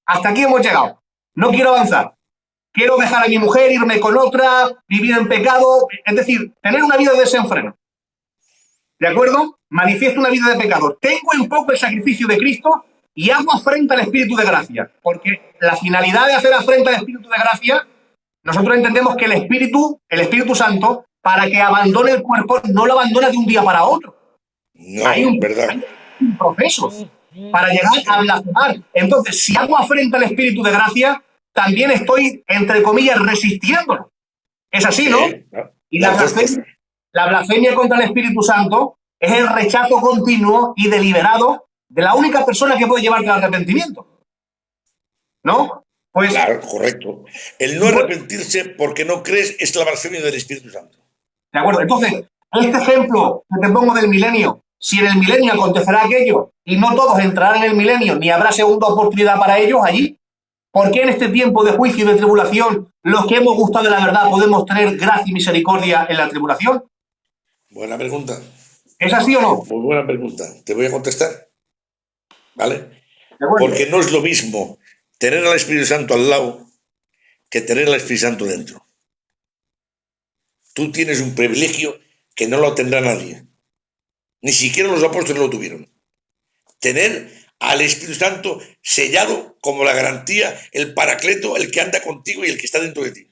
Hasta aquí hemos llegado. No quiero avanzar. Quiero dejar a mi mujer, irme con otra, vivir en pecado, es decir, tener una vida de desenfreno. ¿De acuerdo? Manifiesto una vida de pecado. Tengo en poco el sacrificio de Cristo y hago afrenta al Espíritu de gracia. Porque la finalidad de hacer afrenta al Espíritu de gracia, nosotros entendemos que el Espíritu Santo, para que abandone el cuerpo, no lo abandona de un día para otro. No, hay un proceso para llegar a blasfemar. Entonces, si hago afrenta al Espíritu de gracia, también estoy, entre comillas, resistiéndolo. Es así, ¿no? Y la blasfemia contra el Espíritu Santo es el rechazo continuo y deliberado de la única persona que puede llevarte al arrepentimiento. ¿No? Pues, Claro, correcto. El no arrepentirse porque no crees es la blasfemia del Espíritu Santo. de acuerdo. Entonces, este ejemplo que te pongo del milenio, si en el milenio acontecerá aquello y no todos entrarán en el milenio, ni habrá segunda oportunidad para ellos allí, ¿por qué en este tiempo de juicio y de tribulación los que hemos gustado de la verdad podemos tener gracia y misericordia en la tribulación? Buena pregunta. ¿Es así o no? Muy buena pregunta. Te voy a contestar, ¿vale? De acuerdo. Porque no es lo mismo tener al Espíritu Santo al lado que tener al Espíritu Santo dentro. Tú tienes un privilegio que no lo tendrá nadie. Ni siquiera los apóstoles lo tuvieron. Tener al Espíritu Santo sellado como la garantía, el paracleto, el que anda contigo y el que está dentro de ti.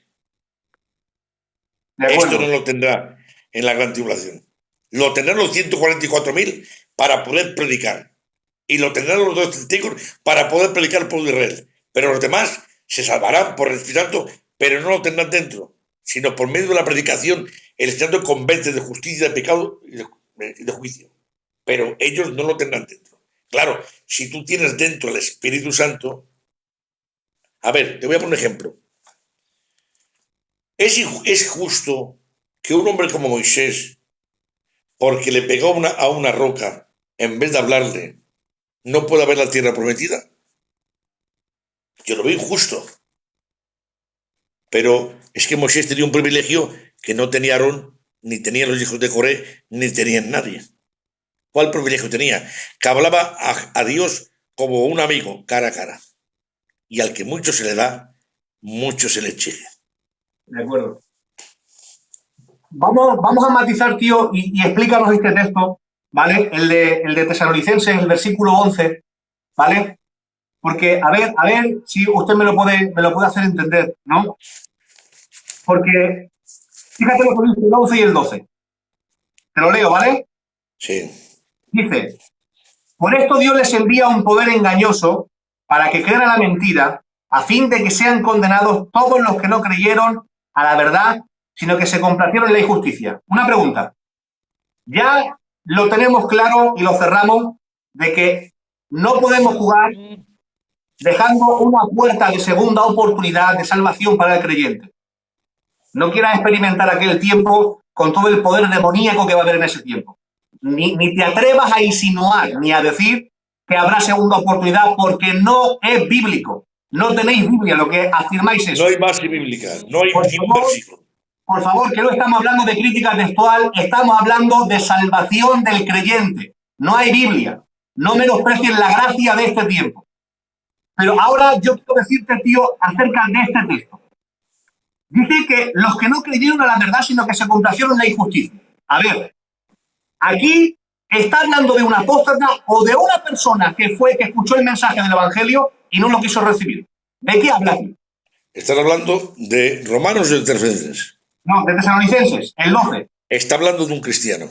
De Esto no acuerdo. lo tendrá en la gran tribulación. Lo tendrán los 144.000 para poder predicar. Y lo tendrán los 2 testigos para poder predicar al pueblo de Israel. Pero los demás se salvarán por el Espíritu Santo, pero no lo tendrán dentro, sino por medio de la predicación. El Espíritu Santo convence de justicia, de pecado y de juicio. Pero ellos no lo tendrán dentro. Claro, si tú tienes dentro el Espíritu Santo, a ver, te voy a poner un ejemplo. Es justo que un hombre como Moisés, porque le pegó a una roca, en vez de hablarle, no pueda ver la tierra prometida. Yo lo veo injusto. Pero es que Moisés tenía un privilegio que no tenía Aarón, ni tenía los hijos de Coré, ni tenían nadie. ¿Cuál privilegio tenía? Que hablaba a Dios como un amigo, cara a cara. Y al que mucho se le da, mucho se le exige. De acuerdo. Vamos a matizar, tío, y explícanos este texto, ¿vale? El de Tesalonicenses, el versículo 11, ¿vale? Porque, a ver si usted me lo puede hacer entender, ¿no? Porque, fíjate lo que dice el 11 y el 12. Te lo leo, ¿vale? Sí. Dice, por esto Dios les envía un poder engañoso para que crean la mentira, a fin de que sean condenados todos los que no creyeron a la verdad, sino que se complacieron en la injusticia. Una pregunta. Ya lo tenemos claro y lo cerramos de que no podemos jugar dejando una puerta de segunda oportunidad de salvación para el creyente. No quieras experimentar aquel tiempo con todo el poder demoníaco que va a haber en ese tiempo. Ni te atrevas a insinuar ni a decir que habrá segunda oportunidad porque no es bíblico. No tenéis Biblia, lo que afirmáis No eso. hay base bíblica, no hay Por ni un favor, versículo. por favor, que no estamos hablando de crítica textual, estamos hablando de salvación del creyente. No hay Biblia. No menosprecien la gracia de este tiempo. Pero ahora yo quiero decirte, tío, acerca de este texto. Dice que los que no creyeron a la verdad, sino que se complacieron en la injusticia. A ver, aquí está hablando de una apóstata o de una persona que escuchó el mensaje del Evangelio y no lo quiso recibir. ¿De qué habla aquí? Están hablando de Romanos y de Tesalonicenses. No, de Tesalonicenses, el 12. Está hablando de un cristiano.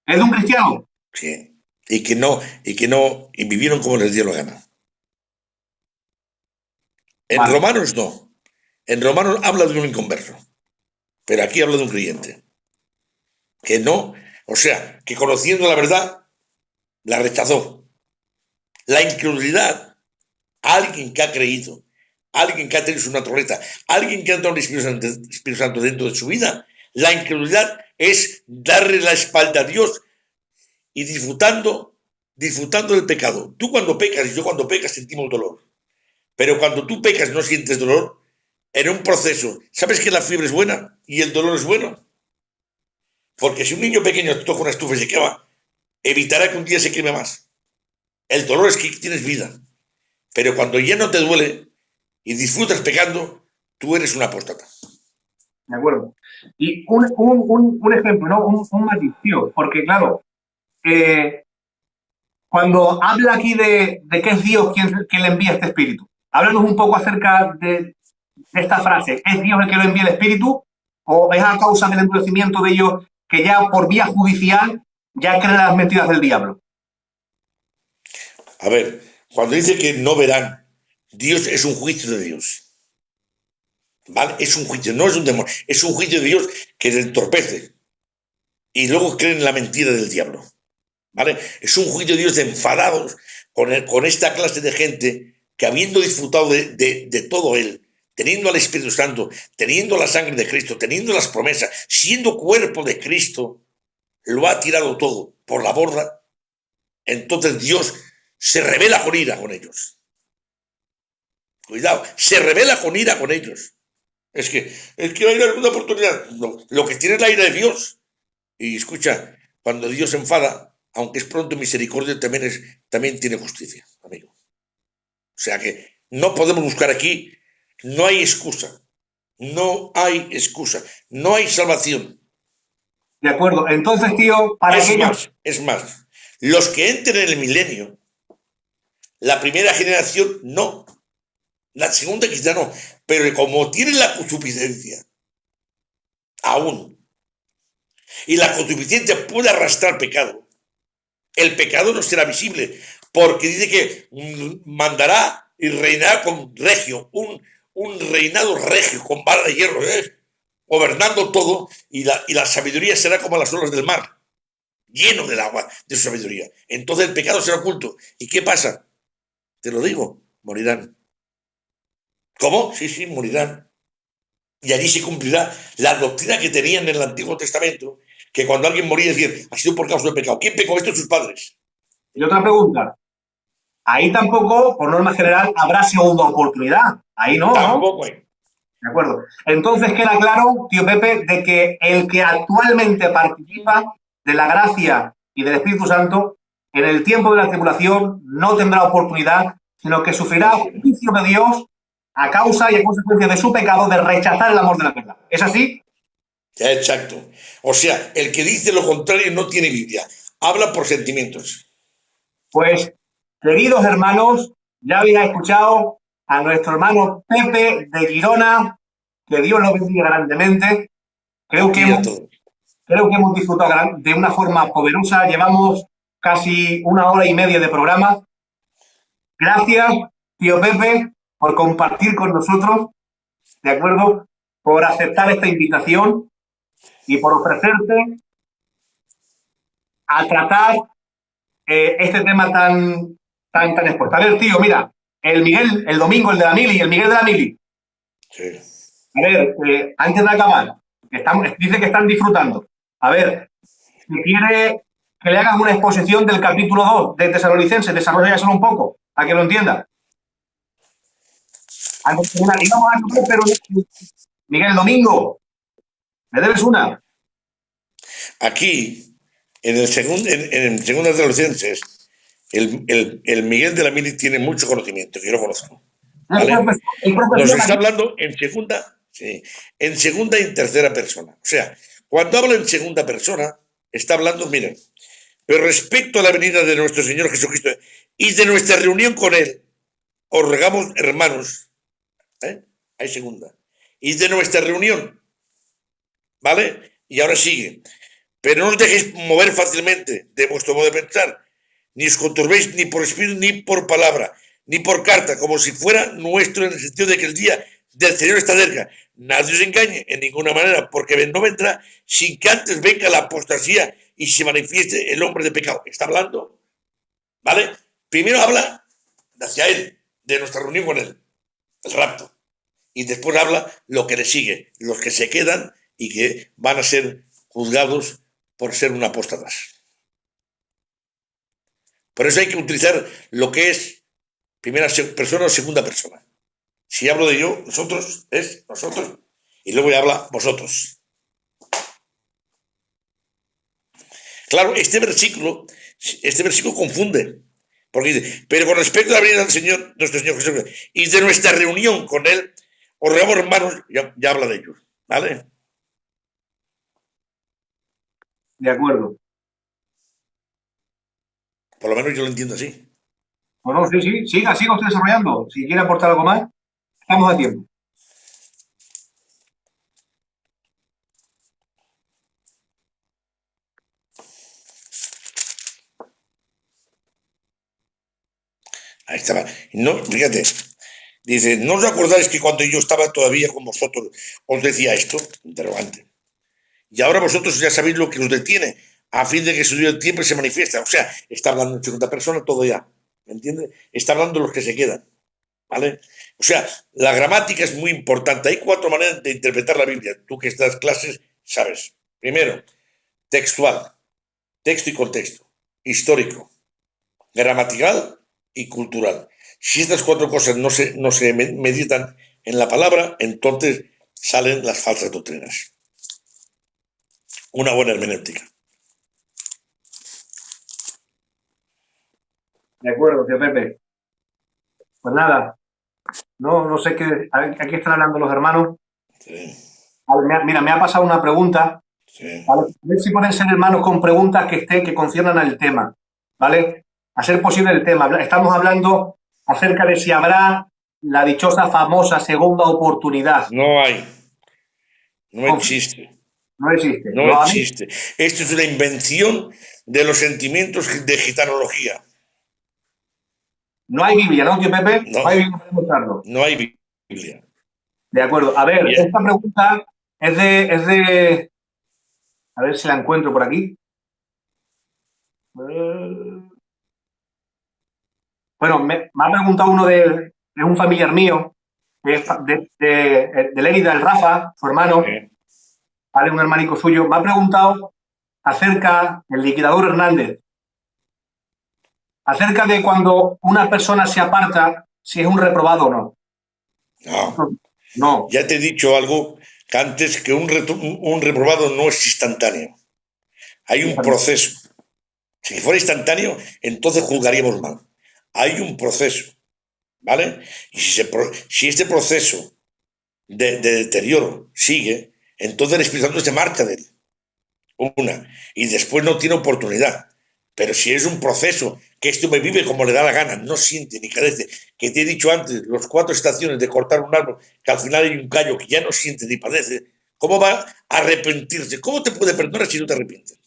¿Es de un cristiano? Sí. Y vivieron como les dio la gana. En Vale. Romanos no. En Romanos habla de un inconverso. Pero aquí habla de un creyente. Que no, o sea, que conociendo la verdad, la rechazó. La incredulidad, alguien que ha creído, alguien que ha tenido su naturaleza, alguien que ha entrado el Espíritu Santo dentro de su vida, la incredulidad es darle la espalda a Dios y disfrutando del pecado. Tú cuando pecas y yo cuando pecas sentimos dolor. Pero cuando tú pecas no sientes dolor en un proceso. ¿Sabes que la fiebre es buena y el dolor es bueno? Porque si un niño pequeño toca una estufa y se quema, evitará que un día se queme más. El dolor es que tienes vida. Pero cuando ya no te duele y disfrutas pecando, tú eres un apóstata. De acuerdo. Y un ejemplo, ¿no? Un matiz, tío, porque claro, cuando habla aquí de que es Dios quien le envía este espíritu, háblanos un poco acerca de esta frase. ¿Es Dios el que lo envía el espíritu? ¿O es a causa del endurecimiento de ellos que ya por vía judicial ya creen las mentiras del diablo? A ver, cuando dice que no verán, Dios es un juicio de Dios. ¿Vale? Es un juicio, no es un demonio, es un juicio de Dios que les entorpece. Y luego creen en la mentira del diablo. ¿Vale? Es un juicio de Dios de enfadados con esta clase de gente que habiendo disfrutado de todo él, teniendo al Espíritu Santo, teniendo la sangre de Cristo, teniendo las promesas, siendo cuerpo de Cristo, lo ha tirado todo por la borda, entonces Dios se revela con ira con ellos. Cuidado, se revela con ira con ellos. Es que hay alguna oportunidad. No, lo que tiene es la ira de Dios. Y escucha, cuando Dios se enfada, aunque es pronto misericordia, también tiene justicia, amigo. O sea que no podemos buscar aquí, no hay excusa, no hay excusa, no hay salvación. De acuerdo. Entonces, tío, para aquellos... Es más, los que entren en el milenio, la primera generación no, la segunda quizá no, pero como tienen la concupiscencia, aún, y la concupiscencia puede arrastrar pecado, el pecado no será visible, porque dice que mandará y reinará con regio, un reinado regio, con vara de hierro, gobernando todo, y la sabiduría será como las olas del mar, lleno del agua de su sabiduría. Entonces el pecado será oculto. ¿Y qué pasa? Te lo digo, morirán. ¿Cómo? Sí, morirán. Y allí se cumplirá la doctrina que tenían en el Antiguo Testamento, que cuando alguien moría decían, ha sido por causa del pecado. ¿Quién pecó? Esto? Sus padres. Y otra pregunta. Ahí tampoco, por norma general, habrá segunda oportunidad. Ahí no, Tampoco hay. De acuerdo. Entonces queda claro, tío Pepe, de que el que actualmente participa de la gracia y del Espíritu Santo, en el tiempo de la tribulación no tendrá oportunidad, sino que sufrirá juicio de Dios a causa y a consecuencia de su pecado de rechazar el amor de la verdad. ¿Es así? Exacto. O sea, el que dice lo contrario no tiene Biblia. Habla por sentimientos. Pues, queridos hermanos, ya habéis escuchado a nuestro hermano Pepe de Girona, que Dios lo bendiga grandemente. Creo que hemos disfrutado de una forma poderosa. Llevamos casi 1 hora y media de programa. Gracias, tío Pepe, por compartir con nosotros, ¿de acuerdo? Por aceptar esta invitación y por ofrecerte a tratar este tema tan expuesto. A ver, tío, mira, el Miguel, el domingo, el de la Mili, el Miguel de la Mili. Sí. A ver, antes de acabar, dice que están disfrutando. A ver, si quiere que le hagan una exposición del capítulo 2 de Tesalonicenses, desarrollárselo un poco, para que lo entienda. Y vamos a comer, pero Miguel, domingo, ¿me debes una? Aquí, en Segunda Tesalonicenses, el Miguel de la Mili tiene mucho conocimiento, yo lo conozco. ¿Vale? Nos está hablando en segunda, sí, en segunda y en tercera persona. O sea, cuando habla en segunda persona, está hablando, miren, pero respecto a la venida de nuestro Señor Jesucristo y de nuestra reunión con Él, os rogamos, hermanos, hay segunda, y de nuestra reunión, ¿vale? Y ahora sigue, pero no os dejéis mover fácilmente de vuestro modo de pensar, ni os conturbéis ni por espíritu ni por palabra, ni por carta, como si fuera nuestro, en el sentido de que el día del Señor está cerca. Nadie os engañe en ninguna manera, porque no vendrá sin que antes venga la apostasía y se manifieste el hombre de pecado. Está hablando, ¿vale? Primero habla hacia Él, de nuestra reunión con Él, el rapto. Y después habla lo que le sigue, los que se quedan y que van a ser juzgados por ser un apóstatas. Por eso hay que utilizar lo que es primera persona o segunda persona. Si hablo de yo, nosotros, es nosotros, y luego ya habla vosotros. Claro, este versículo confunde, porque dice, pero con respecto a la venida del Señor, nuestro Señor Jesucristo, y de nuestra reunión con Él, os rogamos, hermanos, ya habla de ellos, ¿vale? De acuerdo. Por lo menos yo lo entiendo así. Bueno, sí, siga usted desarrollando. Si quiere aportar algo más, estamos a tiempo. Ahí estaba. No, fíjate, dice, ¿no os acordáis que cuando yo estaba todavía con vosotros os decía esto? Interrogante. Y ahora vosotros ya sabéis lo que os detiene, a fin de que su Dios tiempo se manifiesta. O sea, está hablando en segunda persona todo ya. ¿Me entiendes? Está hablando de los que se quedan. ¿vale? O sea, la gramática es muy importante. Hay 4 maneras de interpretar la Biblia. Tú que estás clases, sabes. Primero, textual, texto y contexto, histórico, gramatical y cultural. Si estas 4 cosas no se meditan en la palabra, entonces salen las falsas doctrinas. Una buena hermenéutica. De acuerdo, tío Pepe. Pues nada, no sé qué, aquí están hablando los hermanos. Sí, Vale, mira, me ha pasado una pregunta. sí. ¿Vale? A ver si pueden ser hermanos con preguntas que conciernan al tema, ¿vale? A ser posible el tema. Estamos hablando acerca de si habrá la dichosa famosa segunda oportunidad. No hay, no existe, No existe. no existe. Esto es una invención de los sentimientos de gitanología. No hay Biblia, ¿no, tío Pepe? No, No hay Biblia para demostrarlo. no hay Biblia. De acuerdo. A ver, Bien. esta pregunta es de. A ver si la encuentro por aquí. Bueno, me ha preguntado uno de un familiar mío, de Lérida, el Rafa, su hermano, ¿vale? Un hermanico suyo, me ha preguntado acerca del liquidador Hernández, acerca de cuando una persona se aparta, si es un reprobado o no. No, No, ya te he dicho algo que antes, que un reprobado no es instantáneo. Hay un proceso. Si fuera instantáneo, entonces juzgaríamos mal. Hay un proceso, ¿vale? Y si este proceso de deterioro sigue, entonces el Espíritu Santo se marcha de él. Una. Y después no tiene oportunidad. Pero si es un proceso que este me vive como le da la gana, no siente ni padece, que te he dicho antes, los 4 estaciones de cortar un árbol, que al final hay un callo que ya no siente ni padece, ¿cómo va a arrepentirse? ¿Cómo te puede perdonar si no te arrepientes?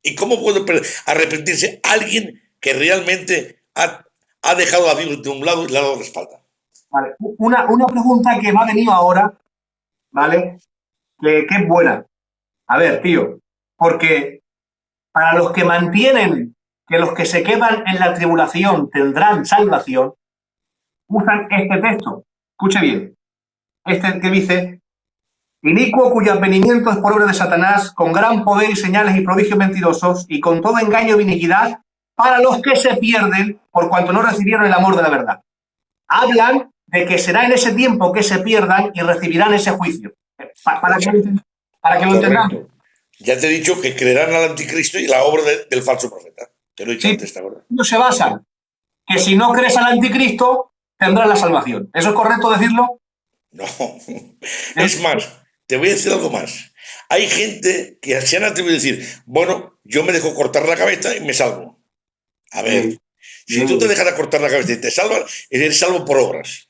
¿Y cómo puede arrepentirse alguien que realmente ha dejado a Dios de un lado y le ha dado la espalda? vale. Una pregunta que me ha venido ahora, ¿vale? Que es buena. A ver, tío, porque para los que mantienen que los que se quedan en la tribulación tendrán salvación, usan este texto. Escuche bien. Este que dice: inicuo cuyo advenimiento es por obra de Satanás, con gran poder y señales y prodigios mentirosos, y con todo engaño y iniquidad, para los que se pierden, por cuanto no recibieron el amor de la verdad. Hablan de que será en ese tiempo que se pierdan y recibirán ese juicio. Para que lo entendamos. Correcto. Ya te he dicho que creerán al anticristo y la obra del falso profeta. Te lo he dicho Sí, antes, ¿te acuerdas? ellos se basan que si no crees al anticristo, tendrás la salvación. ¿Eso es correcto decirlo? No. Es más, te voy a decir algo más. Hay gente que se han atrevido a decir, bueno, yo me dejo cortar la cabeza y me salvo. A ver, si tú te dejas cortar la cabeza y te salvas, eres salvo por obras.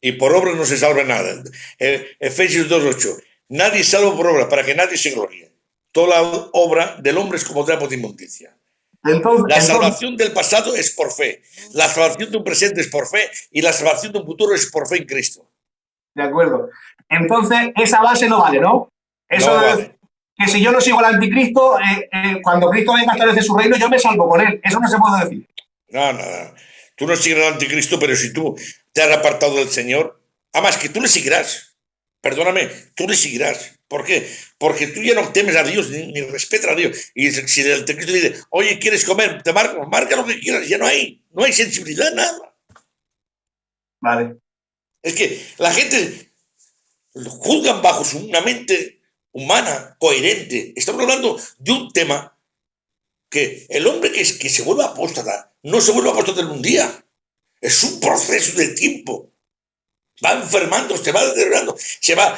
Y por obras no se salva nada. Efesios 2:8. Nadie es salvo por obras, para que nadie se gloríe. Toda la obra del hombre es como trapo de inmundicia. La salvación del pasado es por fe. La salvación de un presente es por fe. Y la salvación de un futuro es por fe en Cristo. De acuerdo. Entonces, esa base no vale, ¿no? Eso No de vale. que si yo no sigo al anticristo, cuando Cristo venga a establecer su reino, yo me salvo con él. Eso no se puede decir. No, no, no. Tú no sigues al anticristo, pero si tú te has apartado del Señor, además que tú le seguirás. Perdóname, tú le seguirás. ¿Por qué? Porque tú ya no temes a Dios ni respetas a Dios. Y si el anticristo dice, oye, ¿quieres comer? Te marca lo que quieras. Ya no hay sensibilidad, nada. Vale. Es que la gente juzgan bajo una mente humana, coherente. Estamos hablando de un tema que el hombre que se vuelve apóstata no se vuelve apóstata en un día. Es un proceso de tiempo. Va enfermando, se va deteriorando,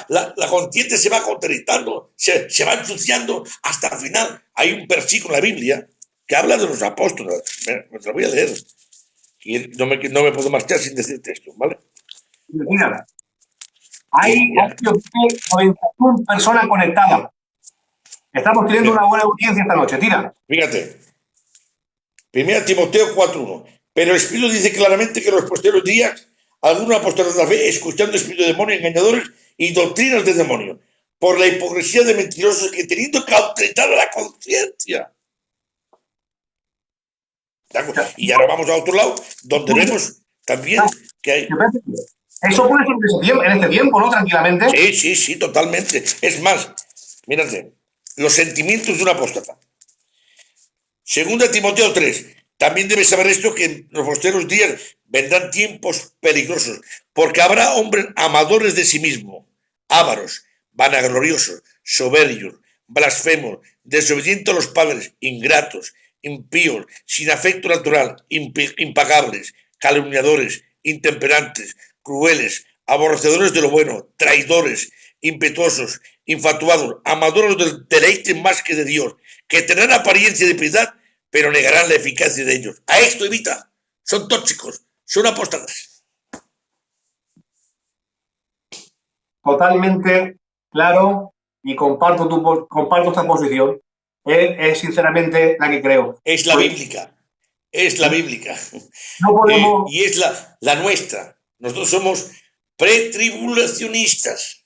la conciencia se va contaminando, se va ensuciando hasta el final. Hay un versículo en la Biblia que habla de los apóstoles. Me lo voy a leer. Y no me puedo marchar sin decirte esto, ¿vale? Mira, hay 91 personas conectadas. Estamos teniendo una buena audiencia esta noche. Tira. Fíjate. 1 Timoteo 4:1. Pero el Espíritu dice claramente que en los posteriores días algunos apóstoles de la fe, escuchando espíritus de demonio, engañadores y doctrinas de demonio, por la hipocresía de mentirosos que teniendo cauterizada la conciencia. Y ahora vamos a otro lado, donde vemos también que hay. Eso puede ser en este tiempo, ¿no? Tranquilamente. Sí, totalmente. Es más, mírate, los sentimientos de un apóstata. Segunda Timoteo 3. También debes saber esto, que en los posteriores días vendrán tiempos peligrosos, porque habrá hombres amadores de sí mismos, ávaros, vanagloriosos, soberbios, blasfemos, desobedientes a los padres, ingratos, impíos, sin afecto natural, impagables, calumniadores, intemperantes, crueles, aborrecedores de lo bueno, traidores, impetuosos, infatuados, amadores del deleite más que de Dios, que tendrán apariencia de piedad, pero negarán la eficacia de ellos. A esto evita. Son tóxicos, son apóstatas. Totalmente claro y comparto esta posición. Es sinceramente la que creo. Es la bíblica. Es la bíblica. No podemos... Y es la nuestra. Nosotros somos pretribulacionistas,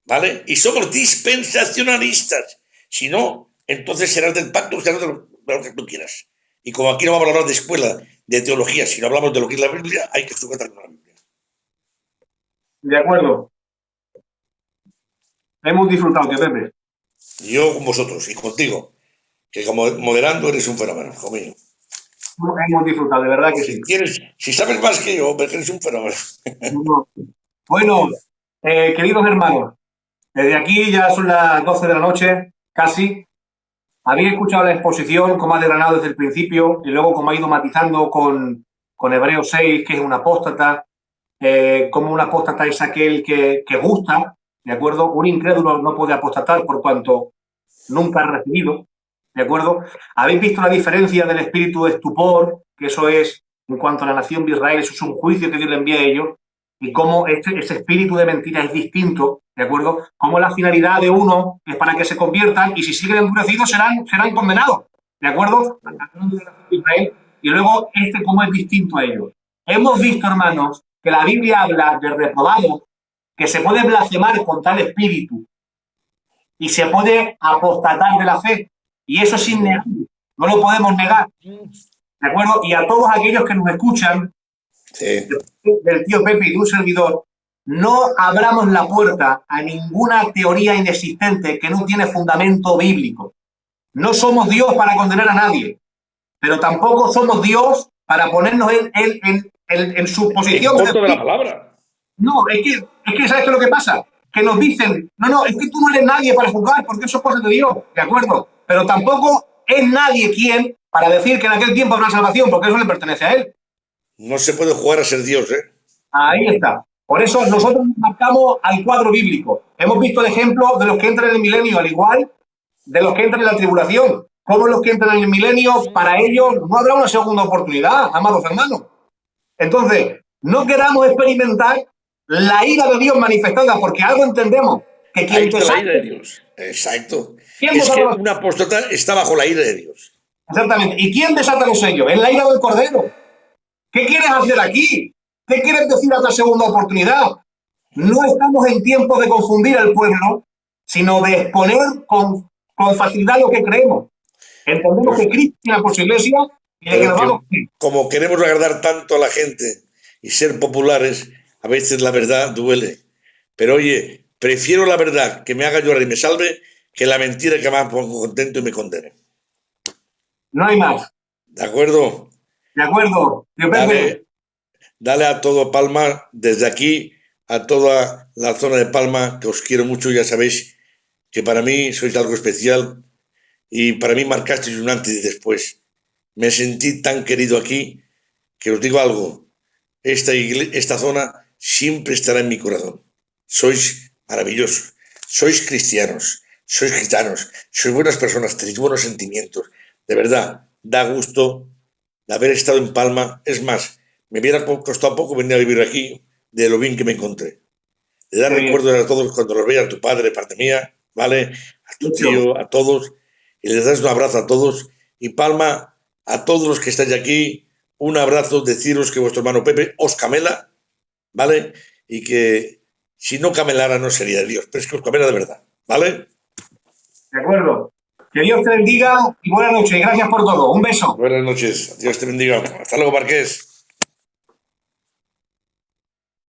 ¿vale? Y somos dispensacionalistas. Si no, entonces serás del pacto, serás de lo que tú quieras. Y como aquí no vamos a hablar de escuela, de teología, si no hablamos de lo que es la Biblia, hay que sujetar con la Biblia. De acuerdo. Hemos disfrutado, tío Pepe. Yo con vosotros y contigo, que como moderando eres un fenómeno, conmigo. Hemos disfrutado, de verdad que sí. Si sabes más que yo, eres un fenómeno. Bueno, queridos hermanos, desde aquí ya son las 12 de la noche, casi. Habéis escuchado la exposición, cómo ha desgranado desde el principio, y luego cómo ha ido matizando con Hebreos 6, que es un apóstata, cómo un apóstata es aquel que gusta, ¿de acuerdo? Un incrédulo no puede apostatar por cuanto nunca ha recibido, ¿de acuerdo? Habéis visto la diferencia del espíritu de estupor, que eso es, en cuanto a la nación de Israel, eso es un juicio que Dios le envía a ellos, y cómo ese espíritu de mentira es distinto, ¿de acuerdo? Cómo la finalidad de uno es para que se conviertan, y si siguen endurecidos serán condenados, ¿de acuerdo? Israel, y luego cómo es distinto a ellos. Hemos visto, hermanos, que la Biblia habla de reprobado, que se puede blasfemar con tal espíritu, y se puede apostatar de la fe, y eso es innegable, no lo podemos negar, ¿de acuerdo? Y a todos aquellos que nos escuchan, Sí. del tío Pepe y de un servidor, no abramos la puerta a ninguna teoría inexistente que no tiene fundamento bíblico. No somos Dios para condenar a nadie, pero tampoco somos Dios para ponernos en su posición. En contra de la palabra. No, es que ¿sabes qué es lo que pasa? Que nos dicen, no, es que tú no eres nadie para juzgar porque eso es cosa de Dios, ¿de acuerdo? Pero tampoco es nadie quien para decir que en aquel tiempo habrá salvación, porque eso le pertenece a él. No se puede jugar a ser Dios, ¿eh? Ahí está. Por eso nosotros nos marcamos al cuadro bíblico. Hemos visto el ejemplo de los que entran en el milenio, al igual de los que entran en la tribulación. Como los que entran en el milenio, para ellos no habrá una segunda oportunidad, amados hermanos. Entonces, no queramos experimentar la ira de Dios manifestada, porque algo entendemos. Que quien te la ira de Dios. Exacto. ¿Quién es que un apóstata está bajo la ira de Dios. Exactamente. ¿Y quién desata los sellos? Es la ira del Cordero. ¿Qué quieres hacer aquí? ¿Qué quieres decir a esta segunda oportunidad? No estamos en tiempos de confundir al pueblo, sino de exponer con facilidad lo que creemos. Entendemos que Cristo tiene por su iglesia y de que nos vamos. Como queremos agradar tanto a la gente y ser populares, a veces la verdad duele. Pero oye, prefiero la verdad que me haga llorar y me salve que la mentira que me ponga contento y me condene. No hay más. ¿De acuerdo? De acuerdo. Dale a todo Palma, desde aquí, a toda la zona de Palma, que os quiero mucho, ya sabéis que para mí sois algo especial y para mí marcasteis un antes y después. Me sentí tan querido aquí que os digo algo, esta zona siempre estará en mi corazón. Sois maravillosos, sois cristianos, sois gitanos, sois buenas personas, tenéis buenos sentimientos. De verdad, da gusto de haber estado en Palma. Es más, me hubiera costado poco venir a vivir aquí de lo bien que me encontré. Le da recuerdos a todos cuando los veas, a tu padre, de parte mía, ¿vale? A tu tío, a todos, y les das un abrazo a todos. Y Palma, a todos los que estáis aquí, un abrazo, deciros que vuestro hermano Pepe os camela, ¿vale? Y que si no camelara no sería de Dios, pero es que os camela de verdad, ¿vale? De acuerdo. Que Dios te bendiga y buenas noches. Gracias por todo. Un beso. Buenas noches. Dios te bendiga. Hasta luego, Marqués.